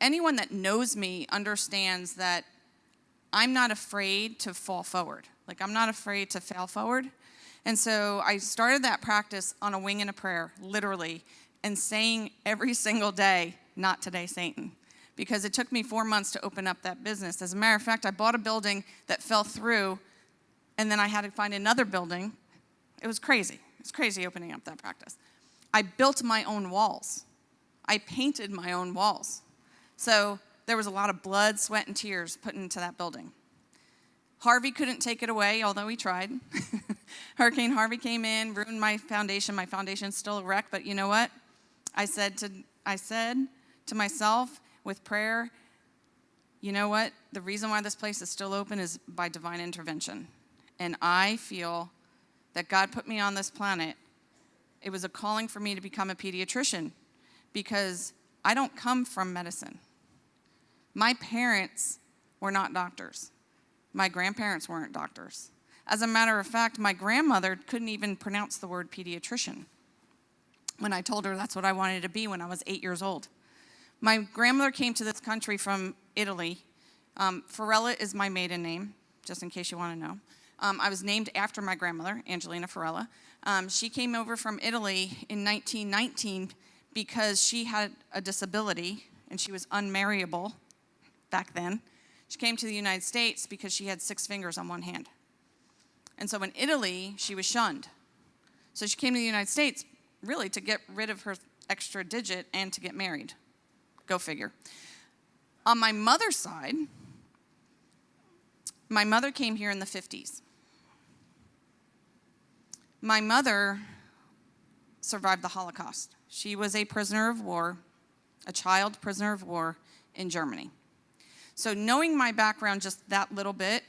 anyone that knows me understands that I'm not afraid to fall forward. Like, I'm not afraid to fail forward. And so I started that practice on a wing and a prayer, literally, and saying every single day, "Not today, Satan." Because it took me 4 months to open up that business. As a matter of fact, I bought a building that fell through, and then I had to find another building. It was crazy. It was crazy opening up that practice. I built my own walls. I painted my own walls. So there was a lot of blood, sweat, and tears put into that building. Harvey couldn't take it away, although he tried. Hurricane Harvey came in, ruined my foundation. My foundation's still a wreck, but you know what? I said to myself with prayer, you know what? The reason why this place is still open is by divine intervention. And I feel that God put me on this planet. It was a calling for me to become a pediatrician because I don't come from medicine. My parents were not doctors. My grandparents weren't doctors. As a matter of fact, my grandmother couldn't even pronounce the word pediatrician when I told her that's what I wanted to be when I was 8 years old. My grandmother came to this country from Italy. Farella is my maiden name, just in case you want to know. I was named after my grandmother, Angelina Farella. She came over from Italy in 1919 because she had a disability and she was unmarriable back then. She came to the United States because she had 6 fingers on one hand. And so in Italy, she was shunned. So she came to the United States really to get rid of her extra digit and to get married. Go figure. On my mother's side, my mother came here in the 50s. My mother survived the Holocaust. She was a prisoner of war, a child prisoner of war in Germany. So knowing my background just that little bit,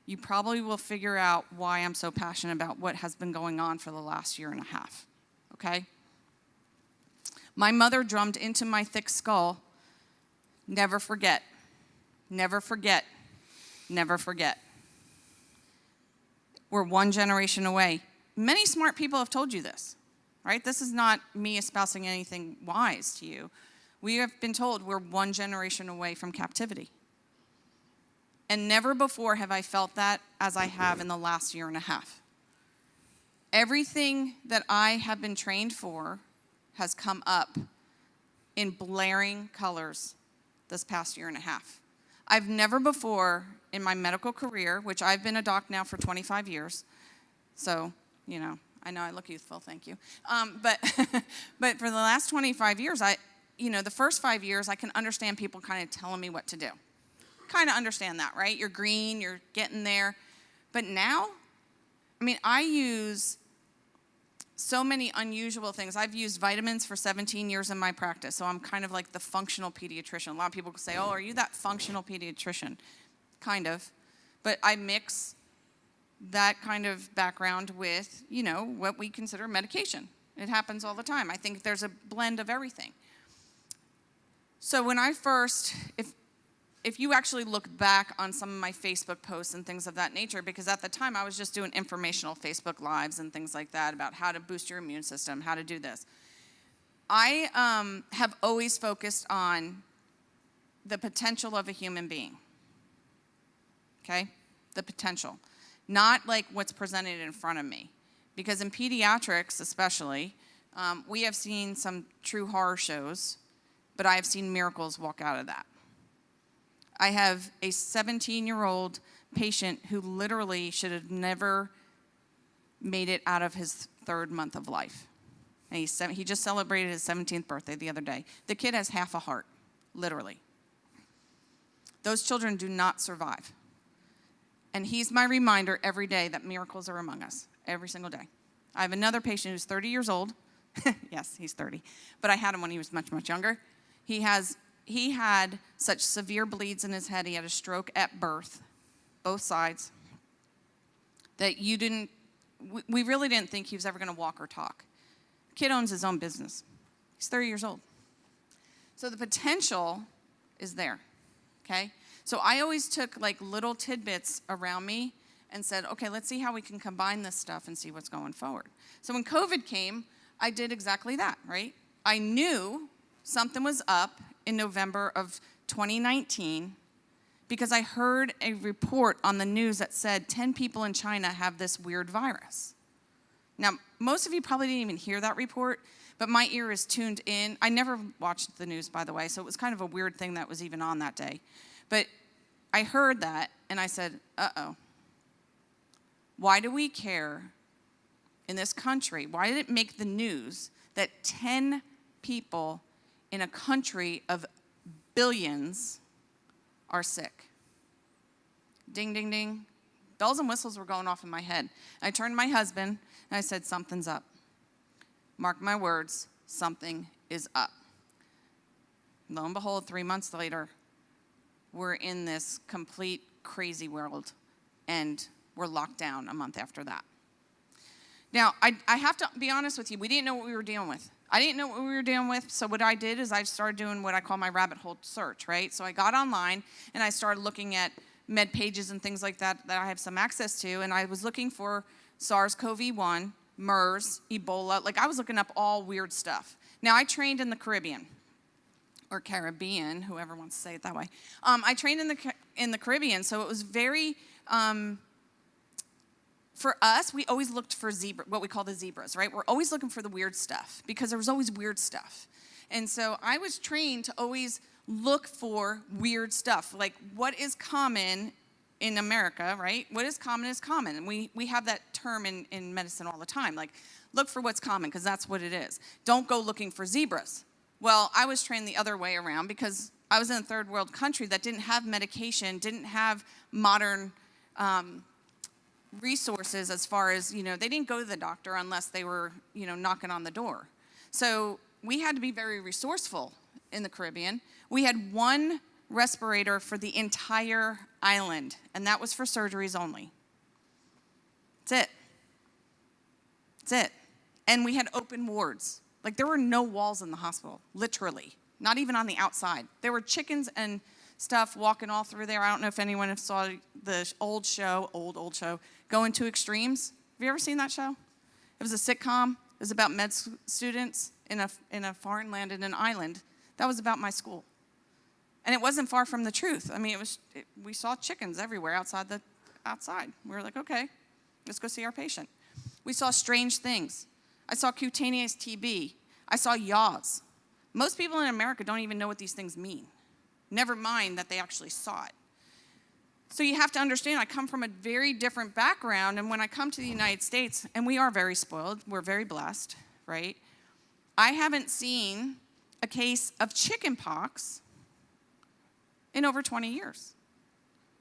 you probably will figure out why I'm so passionate about what has been going on for the last year and a half, okay? My mother drummed into my thick skull, never forget, never forget, never forget. We're one generation away. Many smart people have told you this, right? This is not me espousing anything wise to you. We have been told we're one generation away from captivity. And never before have I felt that as I have in the last year and a half. Everything that I have been trained for has come up in blaring colors this past year and a half. I've never before in my medical career, which I've been a doc now for 25 years, so, you know I look youthful, thank you. But for the last 25 years, the first 5 years, I can understand people kind of telling me what to do. Kind of understand that, right? You're green, you're getting there. But now, I use so many unusual things. I've used vitamins for 17 years in my practice, so I'm kind of like the functional pediatrician. A lot of people say, "Oh, are you that functional pediatrician?" Kind of. But I mix that kind of background with, what we consider medication. It happens all the time. I think there's a blend of everything. So when I first, if you actually look back on some of my Facebook posts and things of that nature, because at the time I was just doing informational Facebook Lives and things like that about how to boost your immune system, how to do this. I have always focused on the potential of a human being, okay? The potential, not like what's presented in front of me. Because in pediatrics especially, we have seen some true horror shows, but I have seen miracles walk out of that. I have a 17-year-old patient who literally should have never made it out of his 3rd month of life. And he just celebrated his 17th birthday the other day. The kid has half a heart, literally. Those children do not survive. And he's my reminder every day that miracles are among us, every single day. I have another patient who's 30 years old. Yes, he's 30. But I had him when he was much, much younger. He had such severe bleeds in his head. He had a stroke at birth, both sides, that we really didn't think he was ever going to walk or talk. The kid owns his own business. He's 30 years old. So the potential is there, okay? So I always took like little tidbits around me and said, okay, let's see how we can combine this stuff and see what's going forward. So when COVID came, I did exactly that, right? I knew something was up in November of 2019 because I heard a report on the news that said 10 people in China have this weird virus. Now, most of you probably didn't even hear that report, but my ear is tuned in. I never watched the news, by the way, so it was kind of a weird thing that was even on that day. But I heard that, and I said, uh-oh. Why do we care in this country? Why did it make the news that 10 people in a country of billions are sick? Ding, ding, ding. Bells and whistles were going off in my head. I turned to my husband, and I said, something's up. Mark my words, something is up. Lo and behold, 3 months later, we're in this complete crazy world, and we're locked down a month after that. Now, I have to be honest with you, we didn't know what we were dealing with. I didn't know what we were dealing with, so what I did is I started doing what I call my rabbit hole search, right? So I got online, and I started looking at med pages and things like that that I have some access to, and I was looking for SARS-CoV-1, MERS, Ebola. Like, I was looking up all weird stuff. Now, I trained in the Caribbean, or Caribbean, whoever wants to say it that way. I trained in the Caribbean, so it was very, for us, we always looked for what we call the zebras, right? We're always looking for the weird stuff because there was always weird stuff. And so I was trained to always look for weird stuff, like what is common in America, right? What is common is common. And we have that term in medicine all the time, like look for what's common because that's what it is. Don't go looking for zebras. Well, I was trained the other way around because I was in a third world country that didn't have medication, didn't have modern resources as far as, they didn't go to the doctor unless they were, knocking on the door. So we had to be very resourceful in the Caribbean. We had one respirator for the entire island, and that was for surgeries only. That's it. And we had open wards. Like, there were no walls in the hospital, literally, not even on the outside. There were chickens and stuff walking all through there. I don't know if anyone saw the old show, Going to Extremes. Have you ever seen that show? It was a sitcom. It was about med students in a foreign land in an island. That was about my school. And it wasn't far from the truth. I mean, we saw chickens everywhere outside. We were like, okay, let's go see our patient. We saw strange things. I saw cutaneous TB. I saw yaws. Most people in America don't even know what these things mean. Never mind that they actually saw it. So you have to understand, I come from a very different background, and when I come to the United States, and we are very spoiled, we're very blessed, right? I haven't seen a case of chicken pox in over 20 years.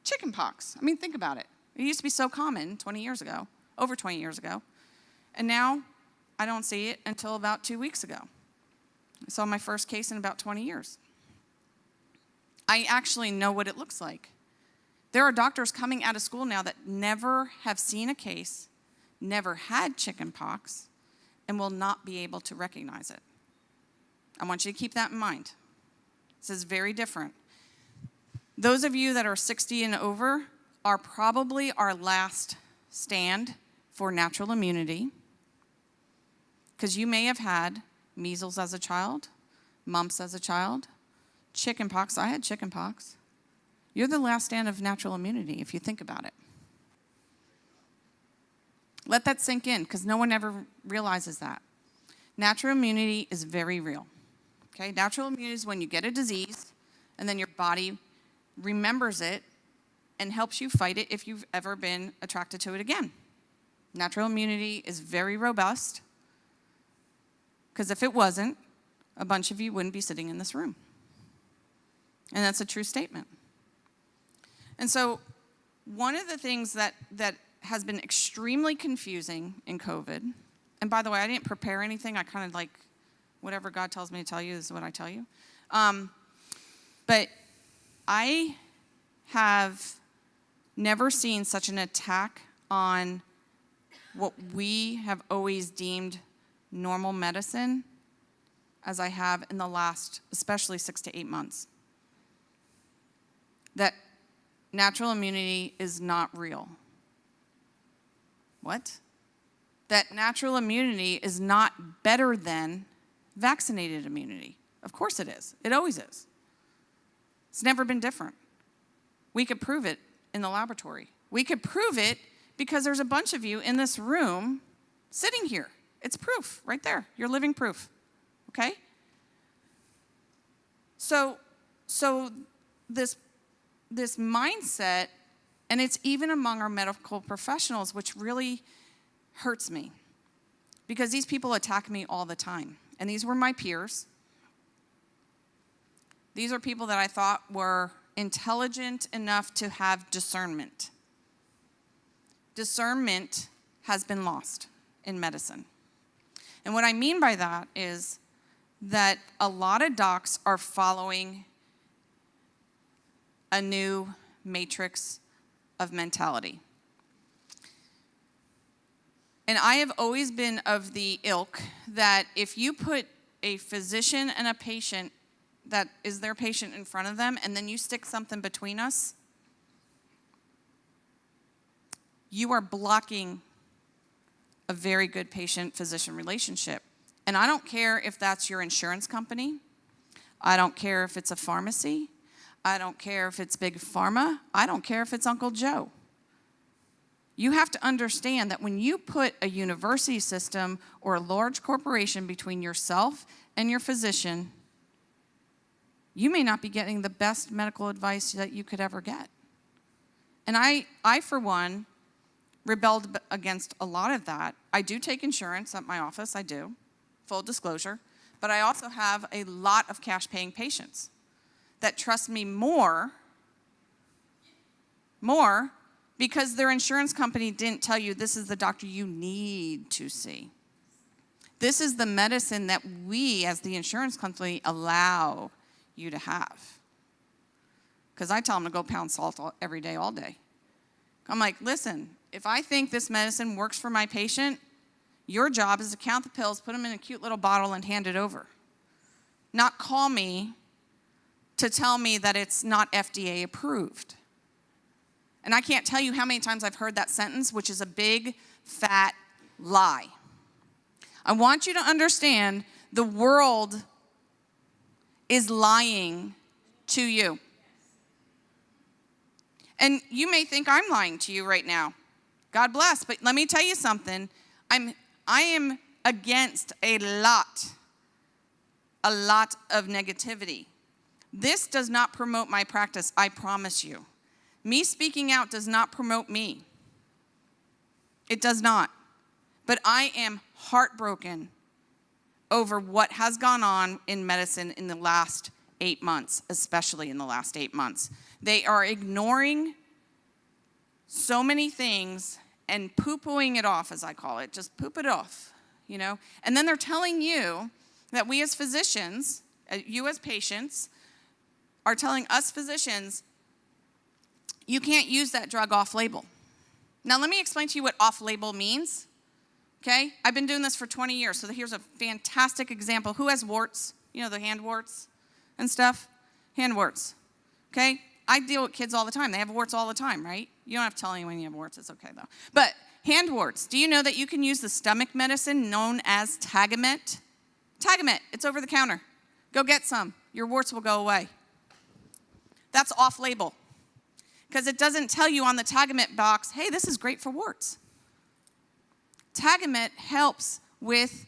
Chicken pox. I mean, think about it. It used to be so common 20 years ago, over 20 years ago. And now I don't see it until about 2 weeks ago. I saw my first case in about 20 years. I actually know what it looks like. There are doctors coming out of school now that never have seen a case, never had chicken pox, and will not be able to recognize it. I want you to keep that in mind. This is very different. Those of you that are 60 and over are probably our last stand for natural immunity, because you may have had measles as a child, mumps as a child, chicken pox. I had chicken pox. You're the last stand of natural immunity if you think about it. Let that sink in, because no one ever realizes that. Natural immunity is very real. Okay? Natural immunity is when you get a disease and then your body remembers it and helps you fight it if you've ever been attracted to it again. Natural immunity is very robust, because if it wasn't, a bunch of you wouldn't be sitting in this room. And that's a true statement. And so one of the things that has been extremely confusing in COVID, and by the way, I didn't prepare anything. I kind of like, whatever God tells me to tell you is what I tell you. But I have never seen such an attack on what we have always deemed normal medicine as I have in the last, especially 6 to 8 months. That natural immunity is not real. What? That natural immunity is not better than vaccinated immunity. Of course it is. It always is. It's never been different. We could prove it in the laboratory. We could prove it because there's a bunch of you in this room sitting here. It's proof right there. You're living proof, okay? So this mindset, and it's even among our medical professionals, which really hurts me because these people attack me all the time. And these were my peers. These are people that I thought were intelligent enough to have discernment. Discernment has been lost in medicine. And what I mean by that is that a lot of docs are following a new matrix of mentality. And I have always been of the ilk that if you put a physician and a patient that is their patient in front of them, and then you stick something between us, you are blocking a very good patient-physician relationship. And I don't care if that's your insurance company. I don't care if it's a pharmacy. I don't care if it's big pharma. I don't care if it's Uncle Joe. You have to understand that when you put a university system or a large corporation between yourself and your physician, you may not be getting the best medical advice that you could ever get. And I for one, rebelled against a lot of that. I do take insurance at my office, I do, full disclosure, but I also have a lot of cash-paying patients that trust me more because their insurance company didn't tell you this is the doctor you need to see. This is the medicine that we, as the insurance company, allow you to have. Because I tell them to go pound salt every day, all day. I'm like, listen, if I think this medicine works for my patient, your job is to count the pills, put them in a cute little bottle, and hand it over. Not call me to tell me that it's not FDA approved. And I can't tell you how many times I've heard that sentence, which is a big, fat lie. I want you to understand the world is lying to you. And you may think I'm lying to you right now. God bless. But let me tell you something. I am against a lot of negativity. This does not promote my practice, I promise you. Me speaking out does not promote me. It does not. But I am heartbroken over what has gone on in medicine in the last 8 months, especially in the last 8 months. They are ignoring so many things and poo-pooing it off, as I call it. Just poop it off, you know? And then they're telling you that we as physicians, you as patients, are telling us physicians, you can't use that drug off-label. Now, let me explain to you what off-label means, okay? I've been doing this for 20 years, so here's a fantastic example. Who has warts? You know, the hand warts and stuff? Hand warts, okay? I deal with kids all the time. They have warts all the time, right? You don't have to tell anyone you have warts. It's okay, though. But hand warts, do you know that you can use the stomach medicine known as Tagamet? Tagamet, it's over the counter. Go get some. Your warts will go away. That's off-label. Because it doesn't tell you on the Tagamet box, hey, this is great for warts. Tagamet helps with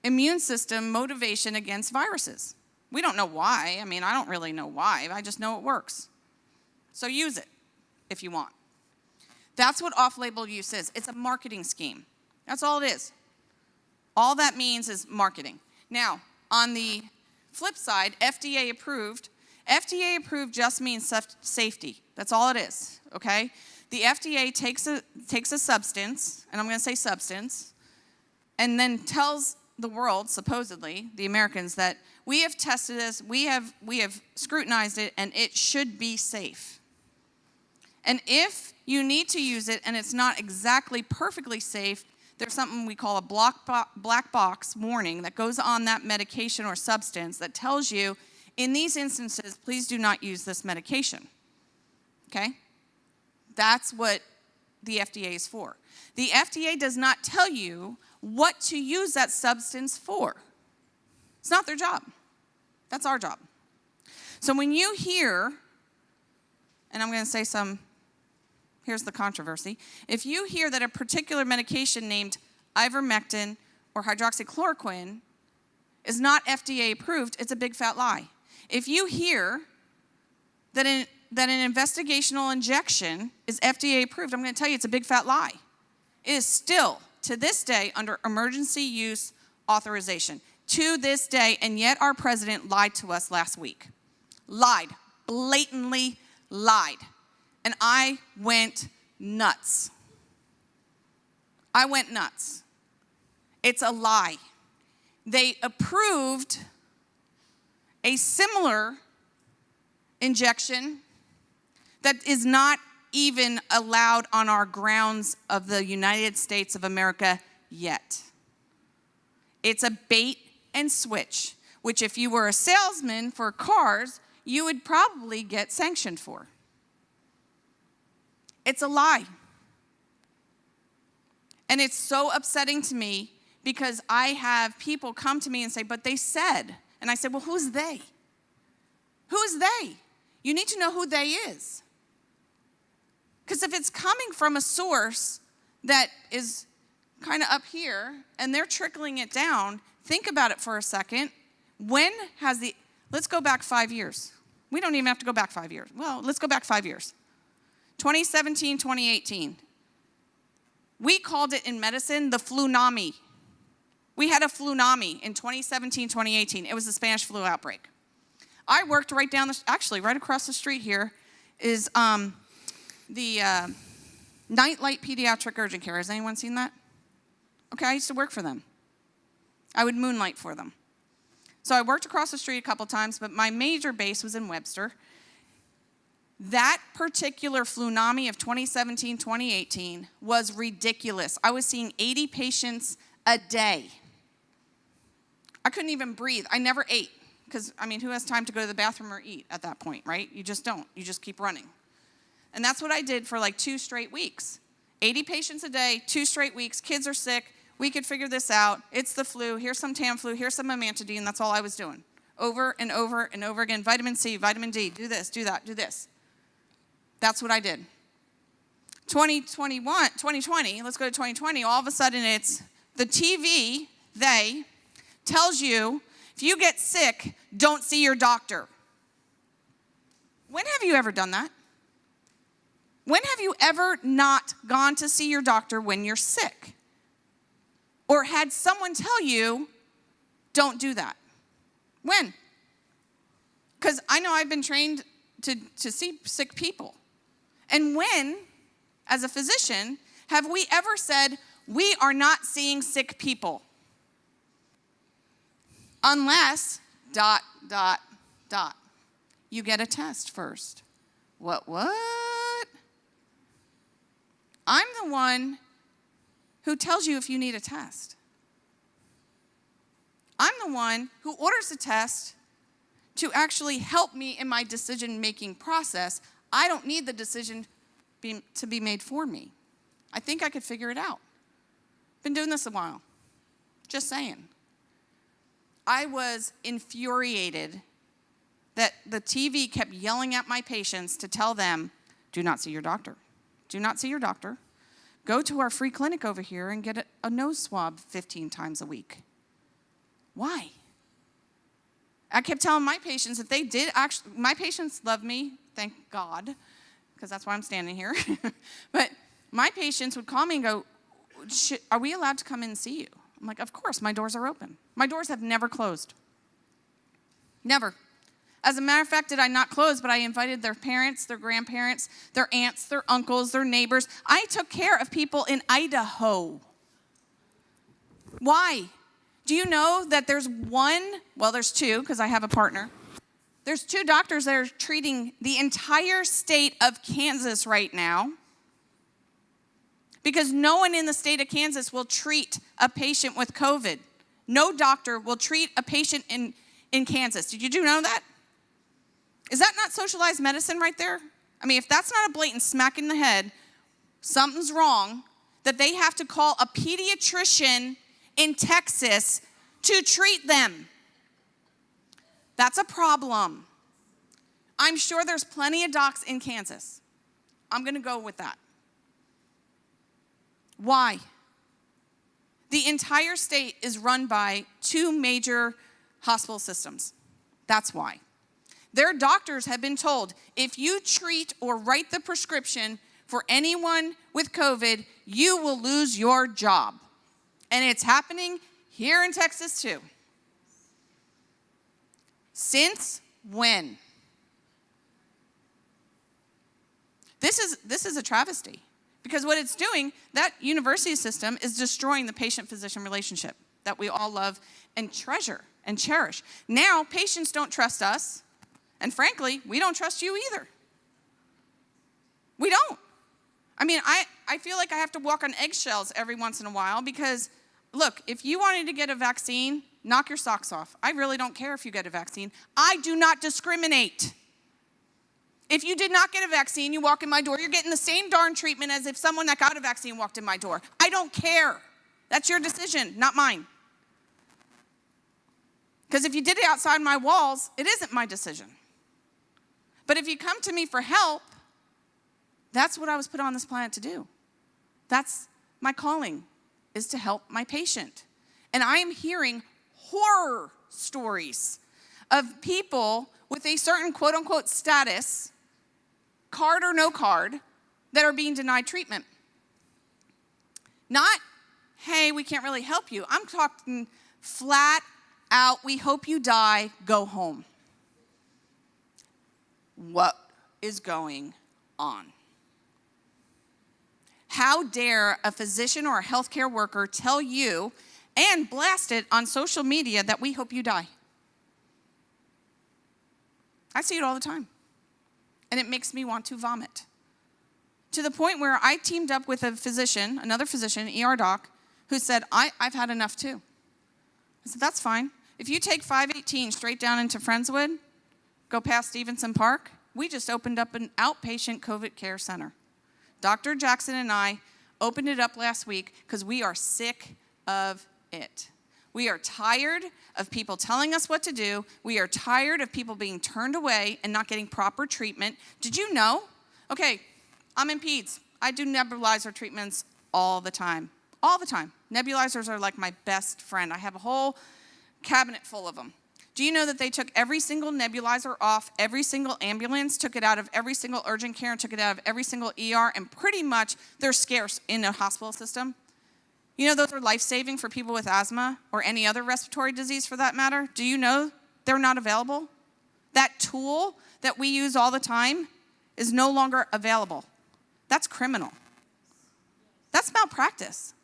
immune system motivation against viruses. We don't know why. I mean, I don't really know why. I just know it works. So use it if you want. That's what off-label use is. It's a marketing scheme. That's all it is. All that means is marketing. Now, on the flip side, FDA approved. FDA approved just means safety. That's all it is, okay? The FDA takes a substance, and I'm going to say substance, and then tells the world, supposedly, the Americans, that we have tested this, we have scrutinized it, and it should be safe. And if you need to use it and it's not exactly perfectly safe, there's something we call a black box warning that goes on that medication or substance that tells you, in these instances, please do not use this medication. Okay? That's what the FDA is for. The FDA does not tell you what to use that substance for. It's not their job. That's our job. So when you hear and I'm going to say here's the controversy. If you hear that a particular medication named Ivermectin or hydroxychloroquine is not FDA approved, it's a big fat lie. If you hear that an investigational injection is FDA approved, I'm going to tell you it's a big fat lie. It is still, to this day, under emergency use authorization. To this day, and yet our president lied to us last week. Lied. Blatantly lied. And I went nuts. I went nuts. It's a lie. They approved a similar injection that is not even allowed on our grounds of the United States of America yet. It's a bait and switch, which if you were a salesman for cars, you would probably get sanctioned for. It's a lie. And it's so upsetting to me because I have people come to me and say, but they said. And I said, well, who's they? Who's they? You need to know who they is. Because if it's coming from a source that is kind of up here and they're trickling it down, think about it for a second. Let's go back 5 years. We don't even have to go back 5 years. Well, let's go back 5 years. 2017, 2018. We called it in medicine the flunami. We had a flunami in 2017, 2018. It was the Spanish flu outbreak. I worked right across the street here is the Nightlight Pediatric Urgent Care. Has anyone seen that? Okay, I used to work for them. I would moonlight for them. So I worked across the street a couple times, but my major base was in Webster. That particular flunami of 2017, 2018 was ridiculous. I was seeing 80 patients a day. I couldn't even breathe. I never ate because, who has time to go to the bathroom or eat at that point, right? You just don't. You just keep running. And that's what I did for like 2 straight weeks. 80 patients a day, 2 straight weeks. Kids are sick. We could figure this out. It's the flu. Here's some Tamiflu. Here's some amantadine. That's all I was doing. Over and over and over again. Vitamin C, vitamin D. Do this, do that, do this. That's what I did. 2020, let's go to 2020. All of a sudden it's the TV, tells you if you get sick, don't see your doctor. When have you ever done that? When have you ever not gone to see your doctor when you're sick? Or had someone tell you, don't do that? When? Because I know I've been trained to see sick people. And when, as a physician, have we ever said, we are not seeing sick people? Unless, ... You get a test first. What? I'm the one who tells you if you need a test. I'm the one who orders the test to actually help me in my decision-making process. I don't need the decision to be made for me. I think I could figure it out. Been doing this a while. Just saying. I was infuriated that the TV kept yelling at my patients to tell them, do not see your doctor. Do not see your doctor. Go to our free clinic over here and get a nose swab 15 times a week. Why? I kept telling my patients my patients love me, thank God, because that's why I'm standing here. But my patients would call me and go, are we allowed to come in and see you? I'm like, of course, my doors are open. My doors have never closed. Never. As a matter of fact, did I not close, but I invited their parents, their grandparents, their aunts, their uncles, their neighbors. I took care of people in Idaho. Why? Do you know that there's two, because I have a partner. There's 2 doctors that are treating the entire state of Kansas right now because no one in the state of Kansas will treat a patient with COVID. No doctor will treat a patient in Kansas. Did you know that? Is that not socialized medicine right there? If that's not a blatant smack in the head, something's wrong, that they have to call a pediatrician in Texas to treat them. That's a problem. I'm sure there's plenty of docs in Kansas. I'm going to go with that. Why? The entire state is run by 2 major hospital systems. That's why. Their doctors have been told, if you treat or write the prescription for anyone with COVID, you will lose your job. And it's happening here in Texas too. Since when? This is a travesty. Because what it's doing, that university system is destroying the patient-physician relationship that we all love and treasure and cherish. Now, patients don't trust us, and frankly, we don't trust you either. We don't. I mean, I feel like I have to walk on eggshells every once in a while because, look, if you wanted to get a vaccine, knock your socks off. I really don't care if you get a vaccine. I do not discriminate. If you did not get a vaccine, you walk in my door, you're getting the same darn treatment as if someone that got a vaccine walked in my door. I don't care. That's your decision, not mine. Because if you did it outside my walls, it isn't my decision. But if you come to me for help, that's what I was put on this planet to do. That's my calling, is to help my patient. And I am hearing horror stories of people with a certain quote-unquote status, card or no card, that are being denied treatment. Not, hey, we can't really help you. I'm talking flat out, we hope you die, go home. What is going on? How dare a physician or a healthcare worker tell you and blast it on social media that we hope you die? I see it all the time. And it makes me want to vomit. To the point where I teamed up with a physician, another physician, an ER doc, who said, I've had enough too. I said, that's fine. If you take 518 straight down into Friendswood, go past Stevenson Park, we just opened up an outpatient COVID care center. Dr. Jackson and I opened it up last week because we are sick of it. We are tired of people telling us what to do. We are tired of people being turned away and not getting proper treatment. Did you know? Okay, I'm in peds. I do nebulizer treatments all the time. All the time. Nebulizers are like my best friend. I have a whole cabinet full of them. Do you know that they took every single nebulizer off every single ambulance, took it out of every single urgent care, and took it out of every single ER, and pretty much they're scarce in a hospital system? You know those are life-saving for people with asthma or any other respiratory disease for that matter? Do you know they're not available? That tool that we use all the time is no longer available. That's criminal. That's malpractice.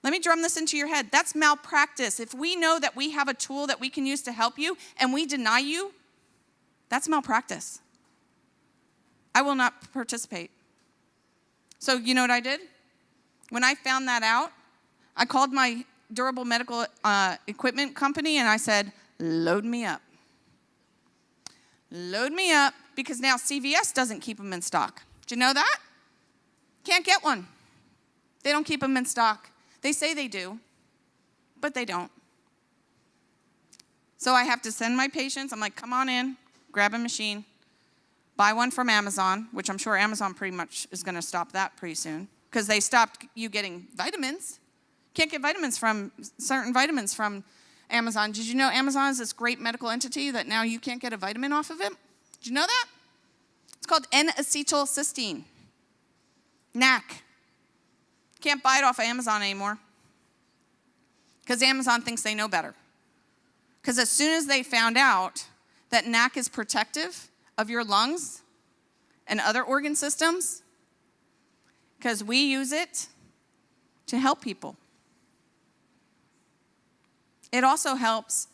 Let me drum this into your head. That's malpractice. If we know that we have a tool that we can use to help you and we deny you, that's malpractice. I will not participate. So you know what I did? When I found that out, I called my durable medical equipment company and I said, load me up. Load me up, because now CVS doesn't keep them in stock. Did you know that? Can't get one. They don't keep them in stock. They say they do, but they don't. So I have to send my patients, I'm like, come on in, grab a machine, buy one from Amazon, which I'm sure Amazon pretty much is going to stop that pretty soon, because they stopped you getting vitamins. Can't get certain vitamins from Amazon. Did you know Amazon is this great medical entity that now you can't get a vitamin off of it? Did you know that? It's called N-acetylcysteine, NAC. Can't buy it off of Amazon anymore because Amazon thinks they know better. Because as soon as they found out that NAC is protective of your lungs and other organ systems, because we use it to help people. It also helps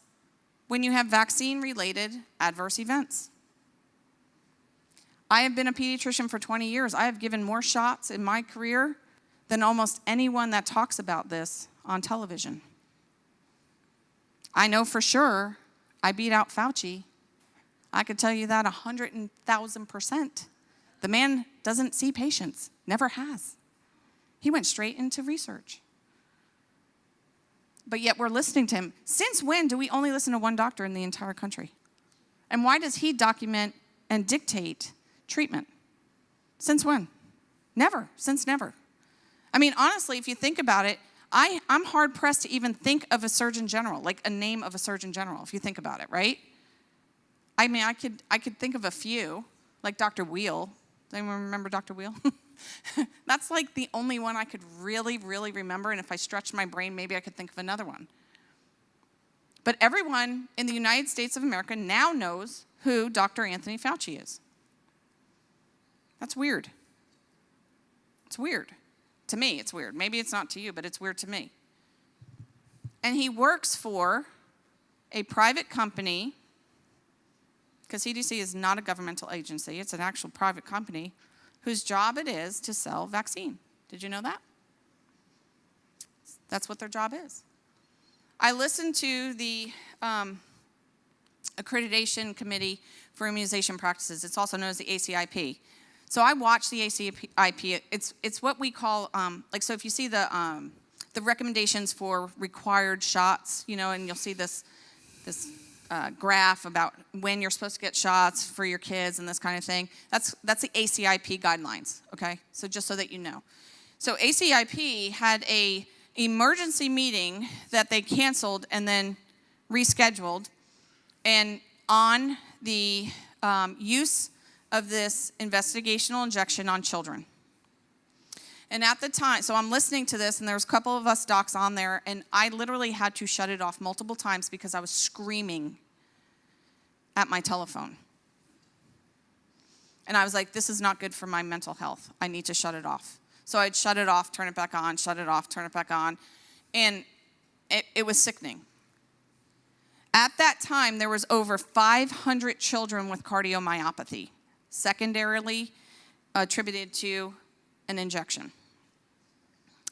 when you have vaccine-related adverse events. I have been a pediatrician for 20 years. I have given more shots in my career than almost anyone that talks about this on television. I know for sure I beat out Fauci. I could tell you that 100,000%. The man doesn't see patients, never has. He went straight into research. But yet we're listening to him. Since when do we only listen to one doctor in the entire country? And why does he document and dictate treatment. Since when? Never. Since never. I mean, honestly, if you think about it, I'm hard-pressed to even think of a surgeon general, like a name of a surgeon general, if you think about it, right? I mean, I could think of a few, like Dr. Wheel. Does anyone remember Dr. Wheel? That's like the only one I could really, really remember, and if I stretched my brain, maybe I could think of another one. But everyone in the United States of America now knows who Dr. Anthony Fauci is. That's weird. It's weird. To me, it's weird. Maybe it's not to you, but it's weird to me. And he works for a private company, because CDC is not a governmental agency. It's an actual private company whose job it is to sell vaccine. Did you know that? That's what their job is. I listened to the Accreditation Committee for Immunization Practices. It's also known as the ACIP. So I watched the ACIP. It's what we call, so if you see the recommendations for required shots, and you'll see this graph about when you're supposed to get shots for your kids and this kind of thing. That's the ACIP guidelines, okay? So just so that you know. So ACIP had a emergency meeting that they canceled and then rescheduled, and on the use of this investigational injection on children. And at the time, so I'm listening to this, and there was a couple of us docs on there, and I literally had to shut it off multiple times because I was screaming at my telephone. And I was like, this is not good for my mental health. I need to shut it off. So I'd shut it off, turn it back on, shut it off, turn it back on. And it was sickening. At that time, there was over 500 children with cardiomyopathy, secondarily attributed to an injection.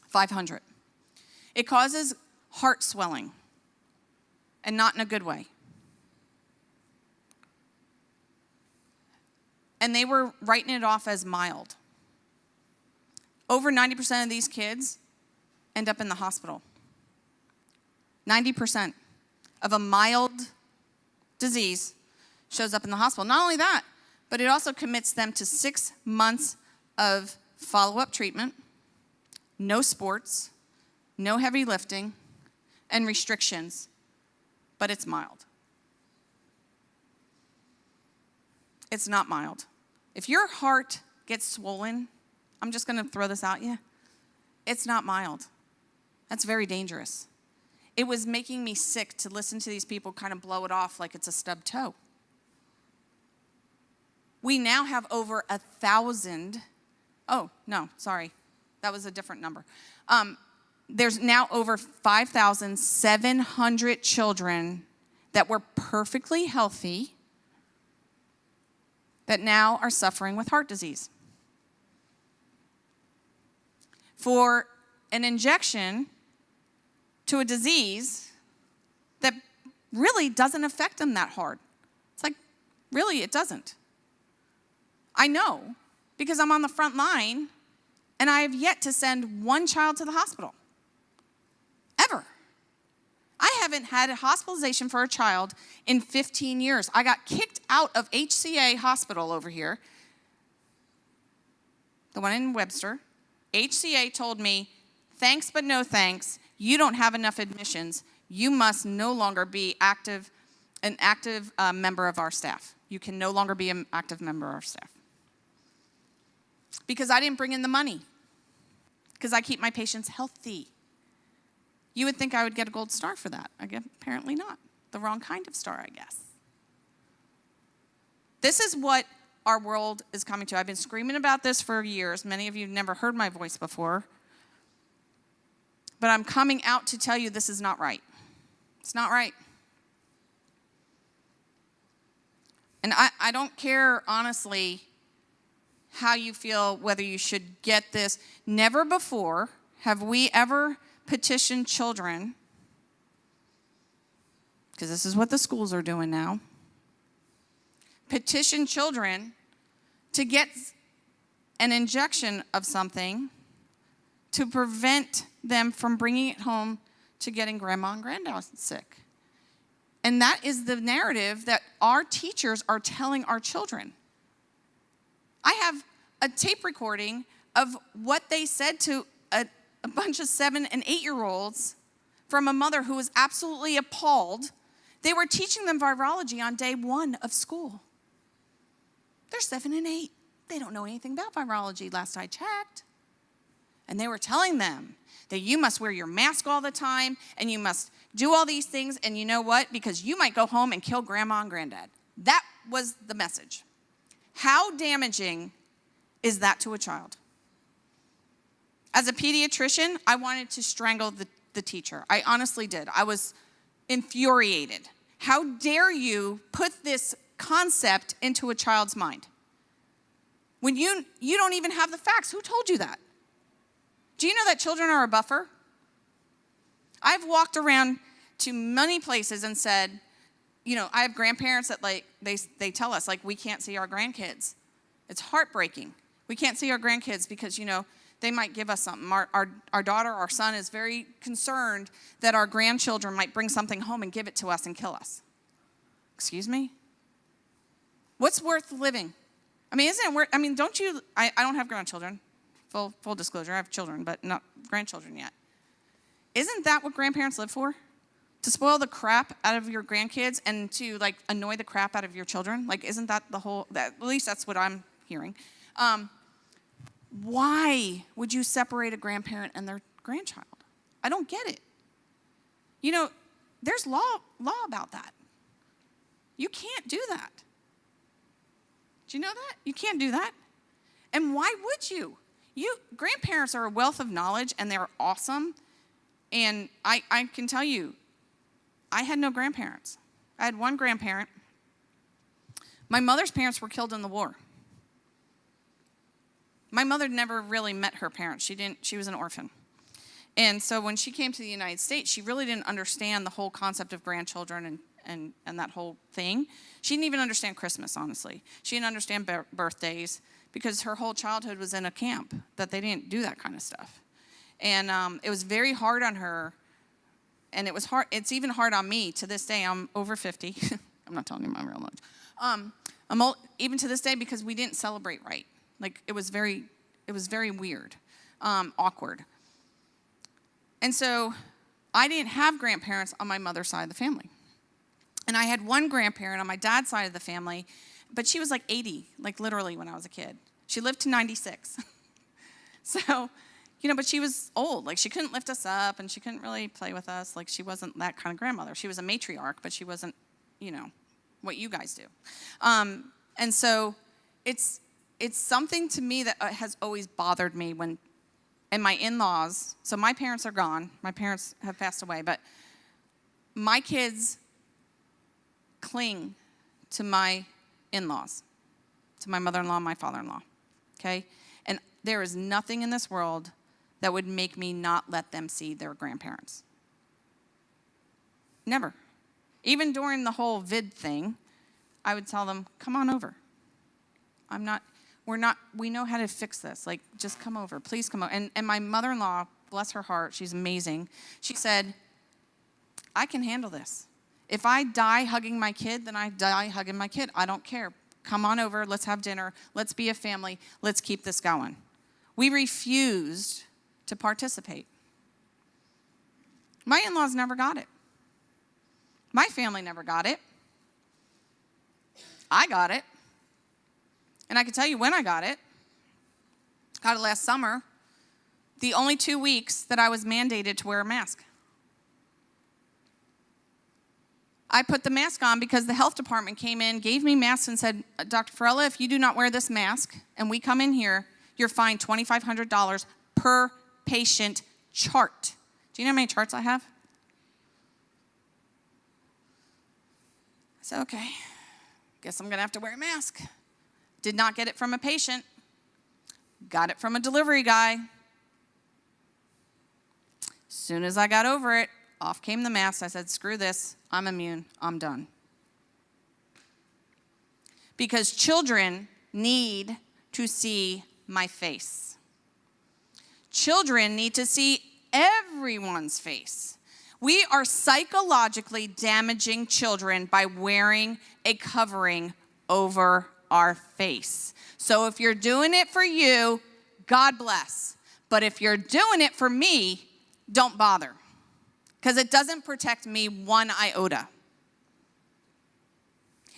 500. It causes heart swelling, and not in a good way. And they were writing it off as mild. Over 90% of these kids end up in the hospital. 90% of a mild disease shows up in the hospital. Not only that, but it also commits them to 6 months of follow-up treatment, no sports, no heavy lifting, and restrictions, but it's mild. It's not mild. If your heart gets swollen, I'm just going to throw this at you, it's not mild. That's very dangerous. It was making me sick to listen to these people kind of blow it off like it's a stubbed toe. We now have over 1,000. Oh, no, sorry. That was a different number. There's now over 5,700 children that were perfectly healthy that now are suffering with heart disease. For an injection to a disease that really doesn't affect them that hard. It's like, really, it doesn't. I know, because I'm on the front line, and I have yet to send one child to the hospital. Ever. I haven't had a hospitalization for a child in 15 years. I got kicked out of HCA Hospital over here, the one in Webster. HCA told me, thanks but no thanks. You don't have enough admissions. You must no longer be an active member of our staff. You can no longer be an active member of our staff. Because I didn't bring in the money. Because I keep my patients healthy. You would think I would get a gold star for that. Apparently not. The wrong kind of star, I guess. This is what our world is coming to. I've been screaming about this for years. Many of you have never heard my voice before. But I'm coming out to tell you this is not right. It's not right. And I don't care, honestly, how you feel, whether you should get this. Never before have we ever petitioned children, because this is what the schools are doing now, petition children to get an injection of something to prevent them from bringing it home to getting grandma and granddad sick. And that is the narrative that our teachers are telling our children. I have a tape recording of what they said to a bunch of 7 and 8-year-olds from a mother who was absolutely appalled. They were teaching them virology on day 1 of school. They're 7 and 8. They don't know anything about virology, last I checked. And they were telling them that you must wear your mask all the time and you must do all these things, and you know what? Because you might go home and kill grandma and granddad. That was the message. How damaging is that to a child? As a pediatrician, I wanted to strangle the teacher. I honestly did. I was infuriated. How dare you put this concept into a child's mind? When you don't even have the facts. Who told you that? Do you know that children are a buffer? I've walked around to many places and said, you know, I have grandparents that they tell us, we can't see our grandkids. It's heartbreaking. We can't see our grandkids because, they might give us something. Our daughter, our son is very concerned that our grandchildren might bring something home and give it to us and kill us. Excuse me? What's worth living? I mean, isn't it worth, don't you, I don't have grandchildren. Full disclosure, I have children, but not grandchildren yet. Isn't that what grandparents live for? To spoil the crap out of your grandkids and to annoy the crap out of your children? Isn't that at least that's what I'm hearing. Why would you separate a grandparent and their grandchild? I don't get it. There's law about that. You can't do that. Do you know that? You can't do that. And why would you? Grandparents are a wealth of knowledge, and they're awesome. And I can tell you, I had no grandparents. I had one grandparent. My mother's parents were killed in the war. My mother never really met her parents. She was an orphan. And so when she came to the United States, she really didn't understand the whole concept of grandchildren and that whole thing. She didn't even understand Christmas, honestly. She didn't understand birthdays because her whole childhood was in a camp that they didn't do that kind of stuff. And it was very hard on her. And it was hard. It's even hard on me to this day. I'm over 50. I'm not telling you my real age. I'm old, even to this day, because we didn't celebrate right. It was very weird, awkward. And so I didn't have grandparents on my mother's side of the family. And I had one grandparent on my dad's side of the family, but she was 80, literally when I was a kid. She lived to 96. So, but she was old. She couldn't lift us up, and she couldn't really play with us. She wasn't that kind of grandmother. She was a matriarch, but she wasn't, what you guys do. And so it's something to me that has always bothered me and my in-laws, so my parents are gone. My parents have passed away, but my kids cling to my in-laws, to my mother-in-law and my father-in-law, okay? And there is nothing in this world that would make me not let them see their grandparents. Never. Even during the whole vid thing, I would tell them, come on over. We know how to fix this. Just come over. Please come over. And my mother-in-law, bless her heart, she's amazing. She said, I can handle this. If I die hugging my kid, then I die hugging my kid. I don't care. Come on over. Let's have dinner. Let's be a family. Let's keep this going. We refused to participate. My in-laws never got it. My family never got it. I got it. And I can tell you when I got it. Got it last summer. The only 2 weeks that I was mandated to wear a mask. I put the mask on because the health department came in, gave me masks, and said, Dr. Farella, if you do not wear this mask and we come in here, you're fined $2,500 per patient chart. Do you know how many charts I have? I said, okay, guess I'm going to have to wear a mask. Did not get it from a patient. Got it from a delivery guy. As soon as I got over it, off came the mask. I said, screw this. I'm immune. I'm done. Because children need to see my face. Children need to see everyone's face. We are psychologically damaging children by wearing a covering over our face. So if you're doing it for you, God bless. But if you're doing it for me, don't bother. Because it doesn't protect me one iota.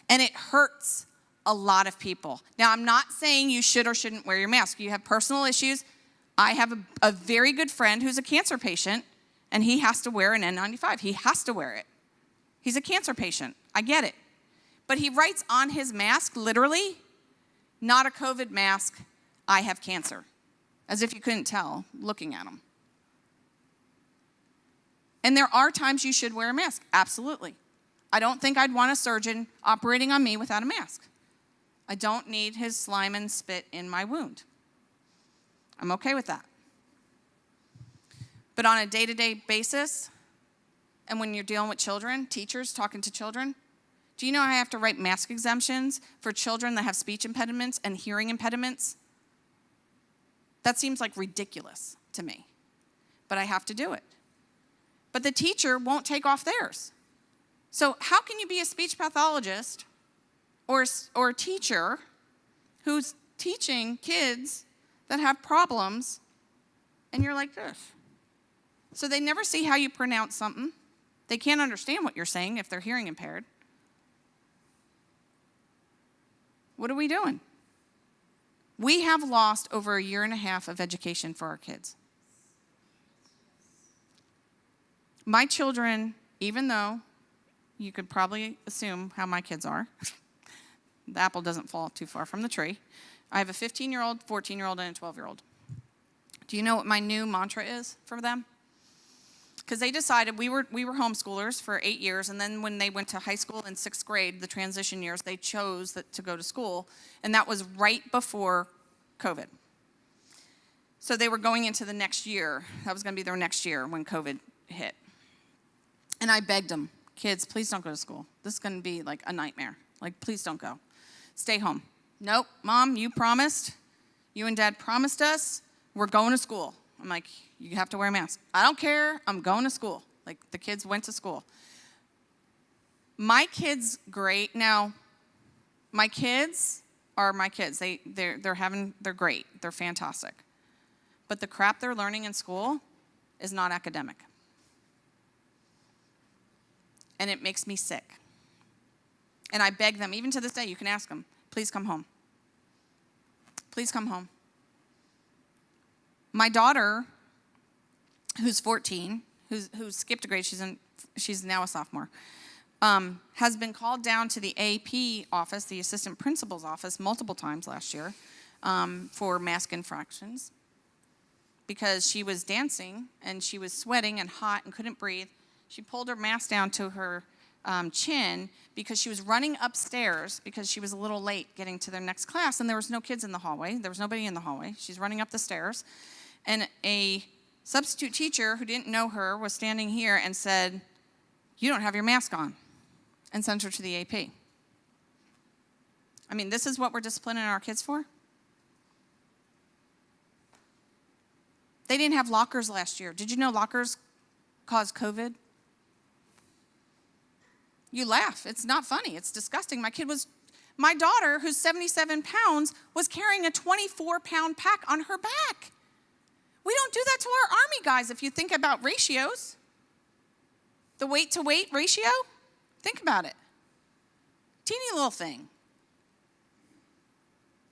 And it hurts a lot of people. Now, I'm not saying you should or shouldn't wear your mask. You have personal issues. I have a very good friend who's a cancer patient, and he has to wear an N95. He has to wear it. He's a cancer patient. I get it. But he writes on his mask, literally, not a COVID mask, I have cancer. As if you couldn't tell looking at him. And there are times you should wear a mask. Absolutely. I don't think I'd want a surgeon operating on me without a mask. I don't need his slime and spit in my wound. I'm okay with that. But on a day-to-day basis, and when you're dealing with children, teachers talking to children, do you know I have to write mask exemptions for children that have speech impediments and hearing impediments? That seems like ridiculous to me, but I have to do it. But the teacher won't take off theirs. So how can you be a speech pathologist or a teacher who's teaching kids that have problems and you're like this? So they never see how you pronounce something. They can't understand what you're saying if they're hearing impaired. What are we doing? We have lost over 1.5 years of education for our kids. My children, even though you could probably assume how my kids are, the apple doesn't fall too far from the tree. I have a 15-year-old, 14-year-old, and a 12-year-old. Do you know what my new mantra is for them? Because they decided, we were homeschoolers for 8 years, and then when they went to high school in 6th grade, the transition years, they chose to go to school, and that was right before COVID. So they were going into the next year. That was going to be their next year when COVID hit. And I begged them, kids, please don't go to school. This is going to be like a nightmare. Like, please don't go. Stay home. Nope, Mom, you promised. You and Dad promised us. We're going to school. I'm like, you have to wear a mask. I don't care. I'm going to school. Like, the kids went to school. My kids, great. Now, my kids are my kids. They're great. They're fantastic. But the crap they're learning in school is not academic. And it makes me sick. And I beg them, even to this day, you can ask them, please come home. Please come home. My daughter, who's 14, who skipped a grade, she's now a sophomore, has been called down to the AP office, the assistant principal's office, multiple times last year for mask infractions because she was dancing and she was sweating and hot and couldn't breathe. She pulled her mask down to her chin because she was running upstairs because she was a little late getting to their next class, and there was no kids in the hallway. There was nobody in the hallway. She's running up the stairs, and a substitute teacher who didn't know her was standing here and said, "You don't have your mask on," and sent her to the AP. I mean, this is what we're disciplining our kids for? They didn't have lockers last year. Did you know lockers cause COVID? You laugh. It's not funny. It's disgusting. My daughter, who's 77 pounds, was carrying a 24-pound pack on her back. We don't do that to our Army guys if you think about ratios. The weight-to-weight ratio, think about it. Teeny little thing.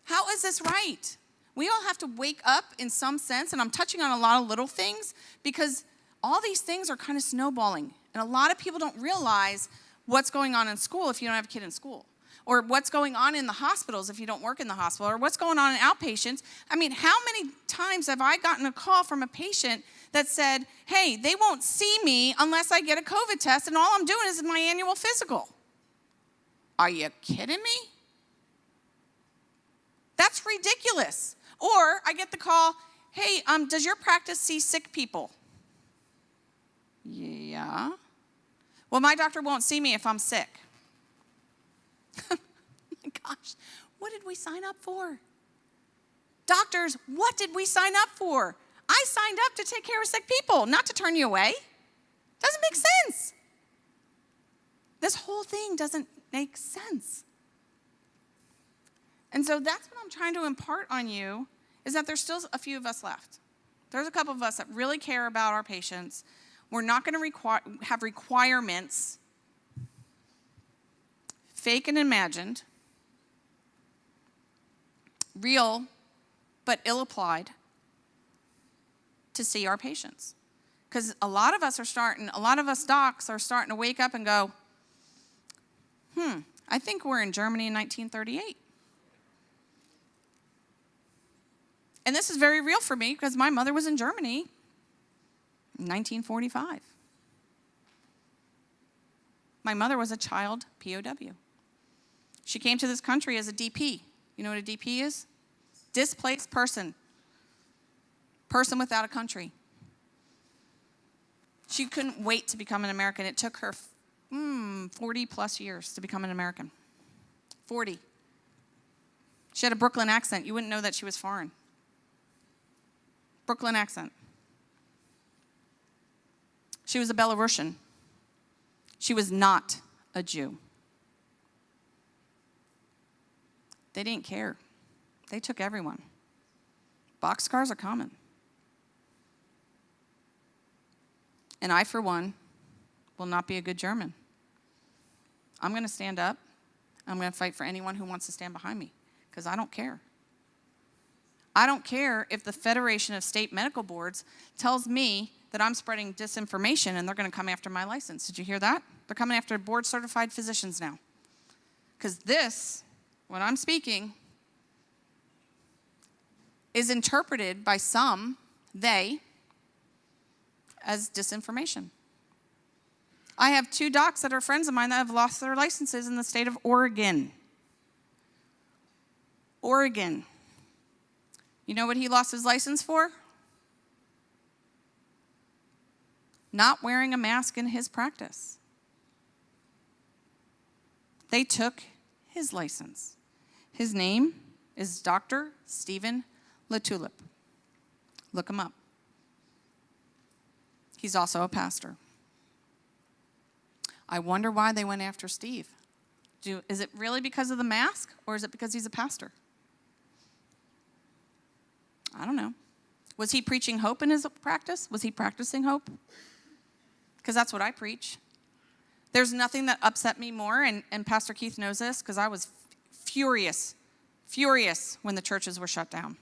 How is this right? We all have to wake up in some sense, and I'm touching on a lot of little things because all these things are kind of snowballing, and a lot of people don't realize what's going on in school if you don't have a kid in school, or what's going on in the hospitals if you don't work in the hospital, or what's going on in outpatients. I mean, how many times have I gotten a call from a patient that said, hey, they won't see me unless I get a COVID test, and all I'm doing is my annual physical. Are you kidding me? That's ridiculous. Or I get the call, hey, does your practice see sick people? Yeah. Well, my doctor won't see me if I'm sick. Oh my gosh, what did we sign up for? Doctors, what did we sign up for? I signed up to take care of sick people, not to turn you away. Doesn't make sense. This whole thing doesn't make sense. And so that's what I'm trying to impart on you, is that there's still a few of us left. There's a couple of us that really care about our patients. We're not going to have requirements, fake and imagined, real but ill-applied, to see our patients. Because a lot of us docs are starting to wake up and go, I think we're in Germany in 1938. And this is very real for me because my mother was in Germany in 1945. My mother was a child POW. She came to this country as a DP. You know what a DP is? Displaced person. Person without a country. She couldn't wait to become an American. It took her 40 plus years to become an American. 40. She had a Brooklyn accent. You wouldn't know that she was foreign. Brooklyn accent. She was a Belarusian. She was not a Jew. They didn't care. They took everyone. Boxcars are common. And I, for one, will not be a good German. I'm going to stand up. I'm going to fight for anyone who wants to stand behind me, because I don't care. I don't care if the Federation of State Medical Boards tells me that I'm spreading disinformation and they're going to come after my license. Did you hear that? They're coming after board-certified physicians now. Because this, what I'm speaking, is interpreted by some, they, as disinformation. I have 2 docs that are friends of mine that have lost their licenses in the state of Oregon. Oregon. You know what he lost his license for? Not wearing a mask in his practice. They took his license. His name is Dr. Stephen LaTulip. Look him up. He's also a pastor. I wonder why they went after Steve. Is it really because of the mask, or is it because he's a pastor? I don't know. Was he preaching hope in his practice? Was he practicing hope? Because that's what I preach. There's nothing that upset me more, and Pastor Keith knows this, because I was furious when the churches were shut down.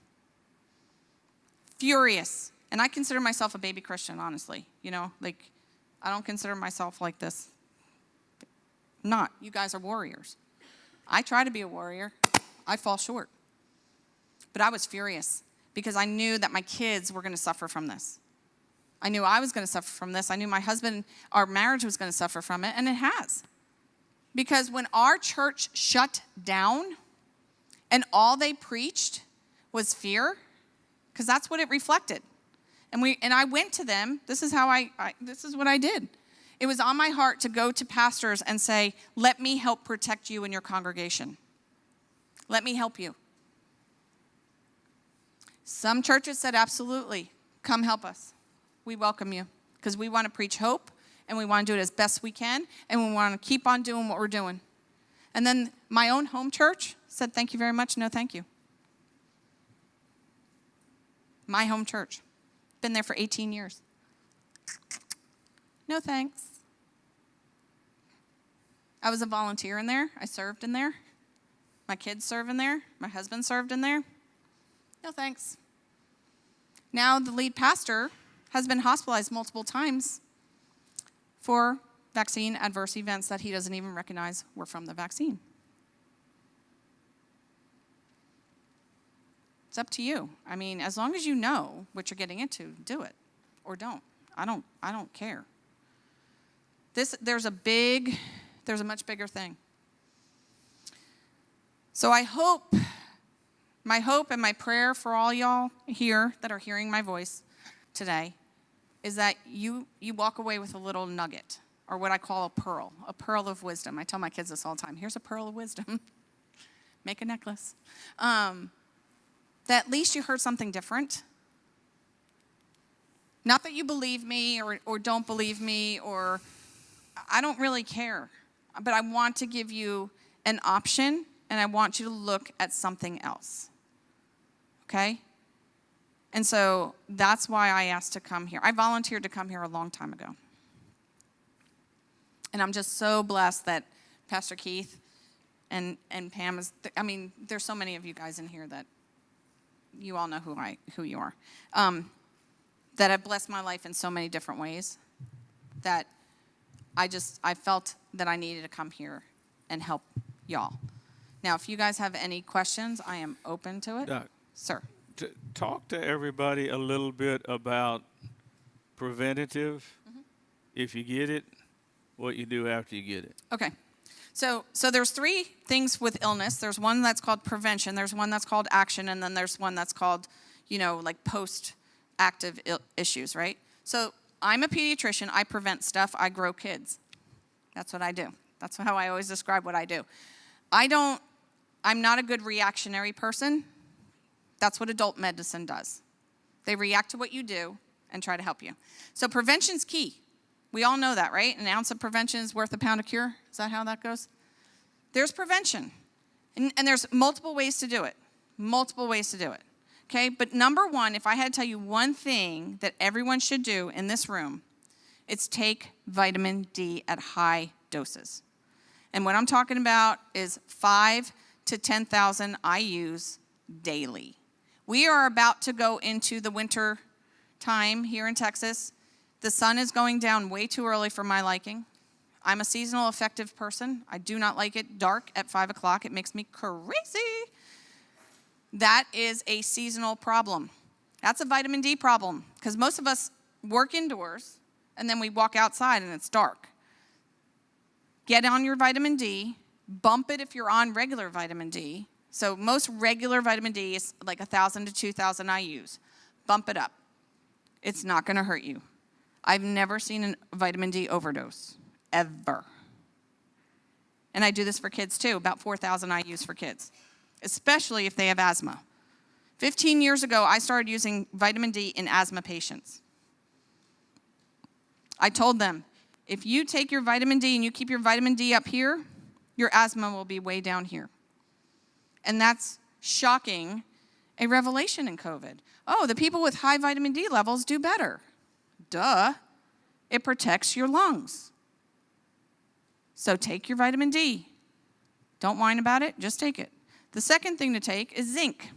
Furious. And I consider myself a baby Christian, honestly. You know, like, I don't consider myself like this. Not. You guys are warriors. I try to be a warrior. I fall short. But I was furious because I knew that my kids were going to suffer from this. I knew I was going to suffer from this. I knew my husband, our marriage was going to suffer from it, and it has. Because when our church shut down and all they preached was fear, because that's what it reflected. And I went to them. This is how this is what I did. It was on my heart to go to pastors and say, let me help protect you and your congregation. Let me help you. Some churches said, absolutely, come help us. We welcome you, because we want to preach hope, and we want to do it as best we can, and we want to keep on doing what we're doing. And then my own home church said, thank you very much, no thank you. My home church. Been there for 18 years. No thanks. I was a volunteer in there. I served in there. My kids serve in there. My husband served in there. No thanks. Now the lead pastor has been hospitalized multiple times for vaccine adverse events that he doesn't even recognize were from the vaccine. It's up to you. I mean, as long as you know what you're getting into, do it or don't. I don't care. There's a much bigger thing. So my hope and my prayer for all y'all here that are hearing my voice today is that you walk away with a little nugget, or what I call a pearl of wisdom. I tell my kids this all the time. Here's a pearl of wisdom. Make a necklace. That at least you heard something different. Not that you believe me or don't believe me, or I don't really care. But I want to give you an option and I want you to look at something else. Okay? And so that's why I asked to come here. I volunteered to come here a long time ago. And I'm just so blessed that Pastor Keith and Pam is, there's so many of you guys in here that you all know who you are, that have blessed my life in so many different ways that I felt that I needed to come here and help y'all. Now, if you guys have any questions, I am open to it. Doc, Sir. Talk to everybody a little bit about preventative. If you get it, what you do after you get it. Okay. So there's three things with illness. There's one that's called prevention. There's one that's called action. And then there's one that's called, like post-active issues, right? So I'm a pediatrician. I prevent stuff. I grow kids. That's what I do. That's how I always describe what I do. I'm not a good reactionary person. That's what adult medicine does. They react to what you do and try to help you. So prevention's key. We all know that, right? An ounce of prevention is worth a pound of cure. Is that how that goes? There's prevention. And there's multiple ways to do it. Multiple ways to do it. Okay? But number one, if I had to tell you one thing that everyone should do in this room, it's take vitamin D at high doses. And what I'm talking about is 5 to 10,000 IUs daily. We are about to go into the winter time here in Texas. The sun is going down way too early for my liking. I'm a seasonal affective person. I do not like it dark at 5 o'clock. It makes me crazy. That is a seasonal problem. That's a vitamin D problem because most of us work indoors and then we walk outside and it's dark. Get on your vitamin D. Bump it if you're on regular vitamin D. So most regular vitamin D is like 1,000 to 2,000 IUs. Bump it up. It's not going to hurt you. I've never seen a vitamin D overdose, ever. And I do this for kids too, about 4,000 IUs for kids, especially if they have asthma. 15 years ago, I started using vitamin D in asthma patients. I told them, if you take your vitamin D and you keep your vitamin D up here, your asthma will be way down here. And that's shocking, a revelation in COVID. Oh, the people with high vitamin D levels do better. Duh. It protects your lungs. So take your vitamin D. Don't whine about it, just take it. The second thing to take is zinc.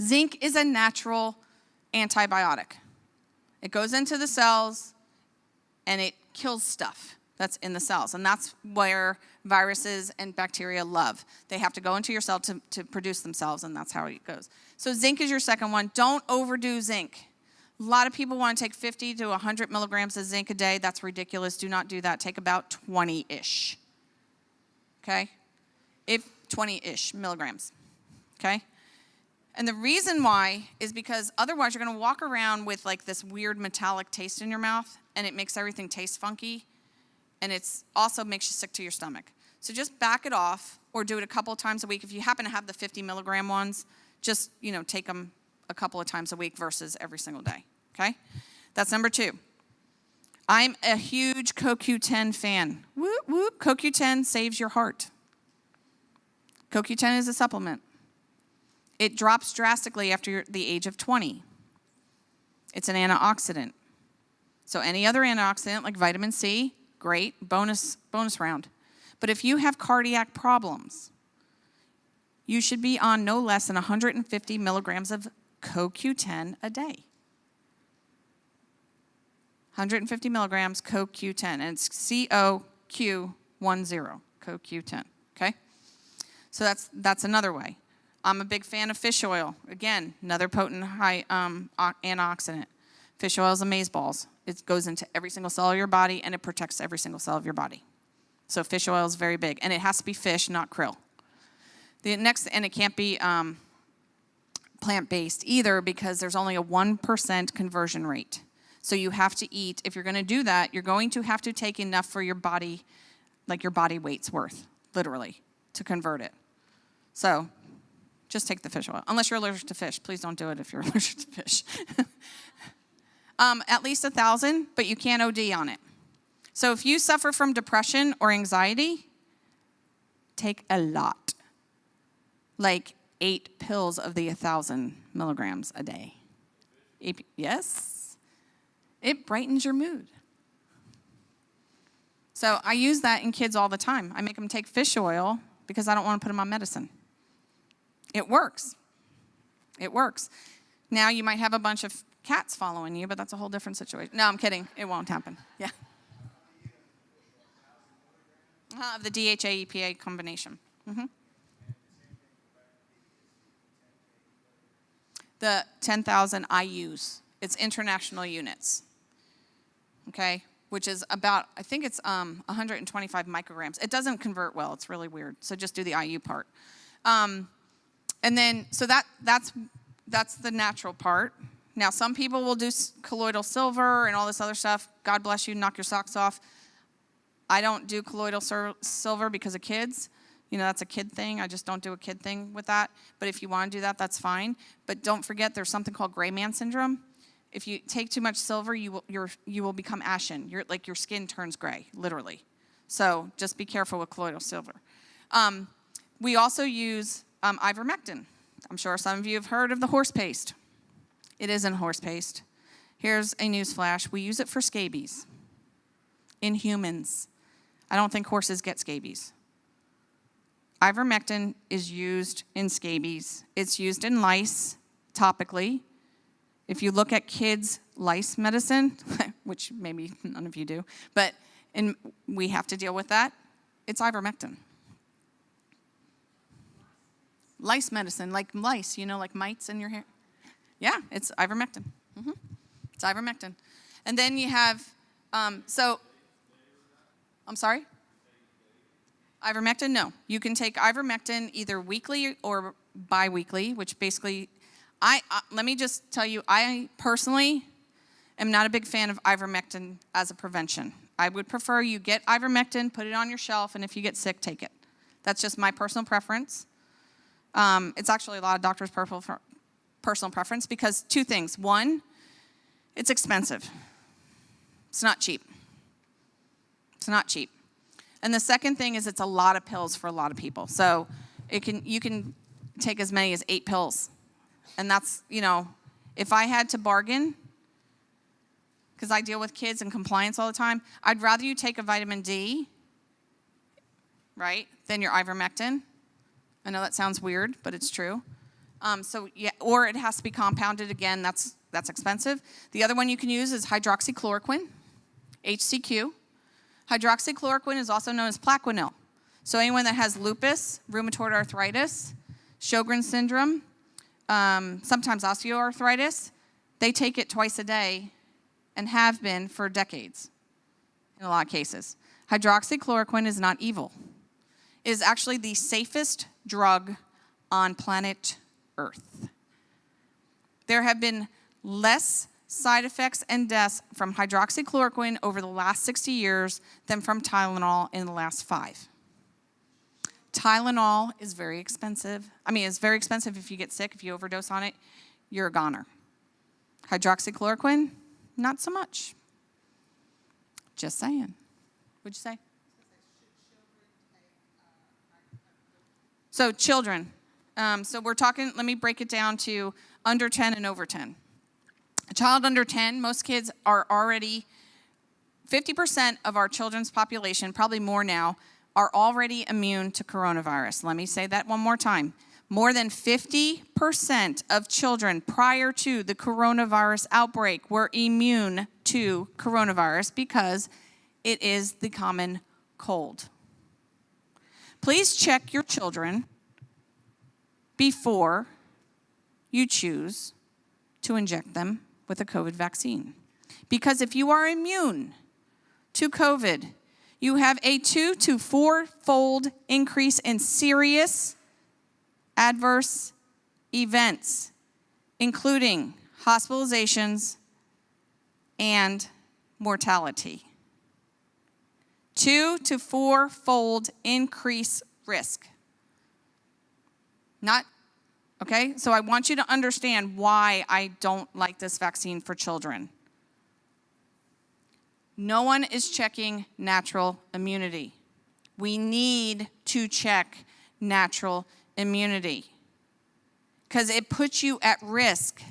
Zinc is a natural antibiotic. It goes into the cells and it kills stuff that's in the cells. And that's where viruses and bacteria love. They have to go into your cell to produce themselves, and that's how it goes. So zinc is your second one. Don't overdo zinc. A lot of people want to take 50 to 100 milligrams of zinc a day. That's ridiculous. Do not do that. Take about 20-ish. Okay? 20-ish milligrams. Okay? And the reason why is because otherwise you're going to walk around with like this weird metallic taste in your mouth, and it makes everything taste funky, and it's also makes you sick to your stomach. So just back it off or do it a couple of times a week. If you happen to have the 50 milligram ones, just, take them a couple of times a week versus every single day. Okay? That's number 2. I'm a huge CoQ10 fan. Whoop, whoop. CoQ10 saves your heart. CoQ10 is a supplement. It drops drastically after the age of 20. It's an antioxidant. So any other antioxidant like vitamin C, great, bonus round. But if you have cardiac problems, you should be on no less than 150 milligrams of CoQ10 a day. 150 milligrams CoQ10, and it's CoQ10, CoQ10, okay? So that's another way. I'm a big fan of fish oil. Again, another potent high antioxidant. Fish oil is amazeballs. It goes into every single cell of your body, and it protects every single cell of your body. So fish oil is very big, and it has to be fish, not krill. And it can't be plant-based either because there's only a 1% conversion rate. So you have to eat, if you're going to do that, you're going to have to take enough for your body, like your body weight's worth, literally, to convert it. So just take the fish oil. Unless you're allergic to fish. Please don't do it if you're allergic to fish. At least 1,000, but you can't OD on it. So if you suffer from depression or anxiety, take a lot. like 8 pills of the 1,000 milligrams a day. Yes, it brightens your mood. So I use that in kids all the time. I make them take fish oil because I don't want to put them on medicine. It works. It works. Now you might have a bunch of cats following you, but that's a whole different situation. No, I'm kidding. It won't happen. Yeah. The DHA EPA combination. The 10,000 IUs. It's international units. Okay? Which is about, I think it's 125 micrograms. It doesn't convert well. It's really weird. So just do the IU part. And then, so that's the natural part. Now, some people will do colloidal silver and all this other stuff. God bless you, knock your socks off. I don't do colloidal silver because of kids. You know, that's a kid thing. I just don't do a kid thing with that. But if you want to do that, that's fine. But don't forget, there's something called gray man syndrome. If you take too much silver, you will become ashen. Your skin turns gray, literally. So just be careful with colloidal silver. We also use ivermectin. I'm sure some of you have heard of the horse paste. It isn't horse paste. Here's a news flash. We use it for scabies in humans. I don't think horses get scabies. Ivermectin is used in scabies. It's used in lice topically. If you look at kids' lice medicine, which maybe none of you do, but we have to deal with that, it's ivermectin. Lice medicine, like lice, like mites in your hair. Yeah, it's ivermectin. It's ivermectin. And then you have, I'm sorry? Ivermectin, no. You can take ivermectin either weekly or biweekly, which basically, let me just tell you, I personally am not a big fan of ivermectin as a prevention. I would prefer you get ivermectin, put it on your shelf, and if you get sick, take it. That's just my personal preference. It's actually a lot of doctors' personal preference because two things. One, it's expensive. It's not cheap. It's not cheap. And the second thing is it's a lot of pills for a lot of people. So you can take as many as 8 pills. And that's, if I had to bargain, because I deal with kids and compliance all the time, I'd rather you take a vitamin D, right, than your ivermectin. I know that sounds weird, but it's true. Or it has to be compounded again. That's expensive. The other one you can use is hydroxychloroquine, HCQ. Hydroxychloroquine is also known as Plaquenil. So anyone that has lupus, rheumatoid arthritis, Sjogren's syndrome, sometimes osteoarthritis, they take it twice a day and have been for decades in a lot of cases. Hydroxychloroquine is not evil. It is actually the safest drug on planet Earth. There have been less side effects and deaths from hydroxychloroquine over the last 60 years than from Tylenol in the last 5. Tylenol is very expensive. It's very expensive if you get sick. If you overdose on it, you're a goner. Hydroxychloroquine, not so much. Just saying. What'd you say? So children. So we're talking, let me break it down to under 10 and over 10. A child under 10, most kids are already, 50% of our children's population, probably more now, are already immune to coronavirus. Let me say that one more time. More than 50% of children prior to the coronavirus outbreak were immune to coronavirus because it is the common cold. Please check your children before you choose to inject them with a COVID vaccine. Because if you are immune to COVID, you have a 2 to 4-fold increase in serious adverse events, including hospitalizations and mortality. 2 to 4-fold increase risk. Okay? So I want you to understand why I don't like this vaccine for children. No one is checking natural immunity. We need to check natural immunity because it puts you at risk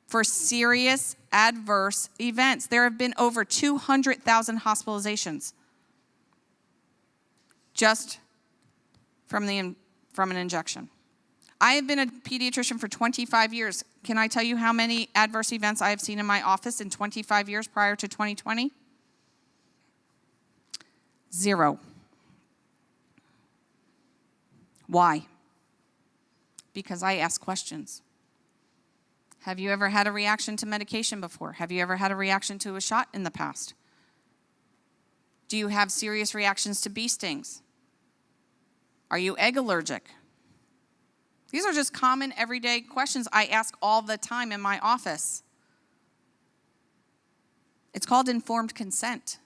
for serious adverse events. There have been over 200,000 hospitalizations just from an injection. I have been a pediatrician for 25 years. Can I tell you how many adverse events I have seen in my office in 25 years prior to 2020? 0. Why? Because I ask questions. Have you ever had a reaction to medication before? Have you ever had a reaction to a shot in the past? Do you have serious reactions to bee stings? Are you egg allergic? These are just common everyday questions I ask all the time in my office. It's called informed consent.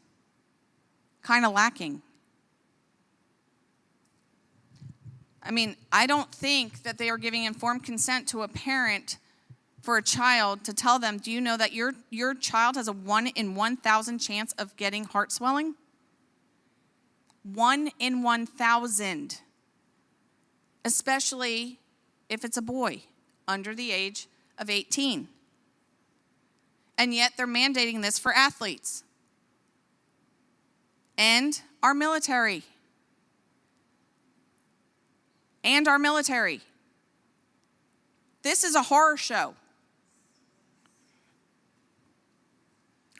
Kind of lacking. I mean, I don't think that they are giving informed consent to a parent for a child to tell them, do you know that your child has a 1 in 1,000 chance of getting heart swelling? 1 in 1,000. Especially if it's a boy under the age of 18. And yet they're mandating this for athletes and our military. And our military. This is a horror show.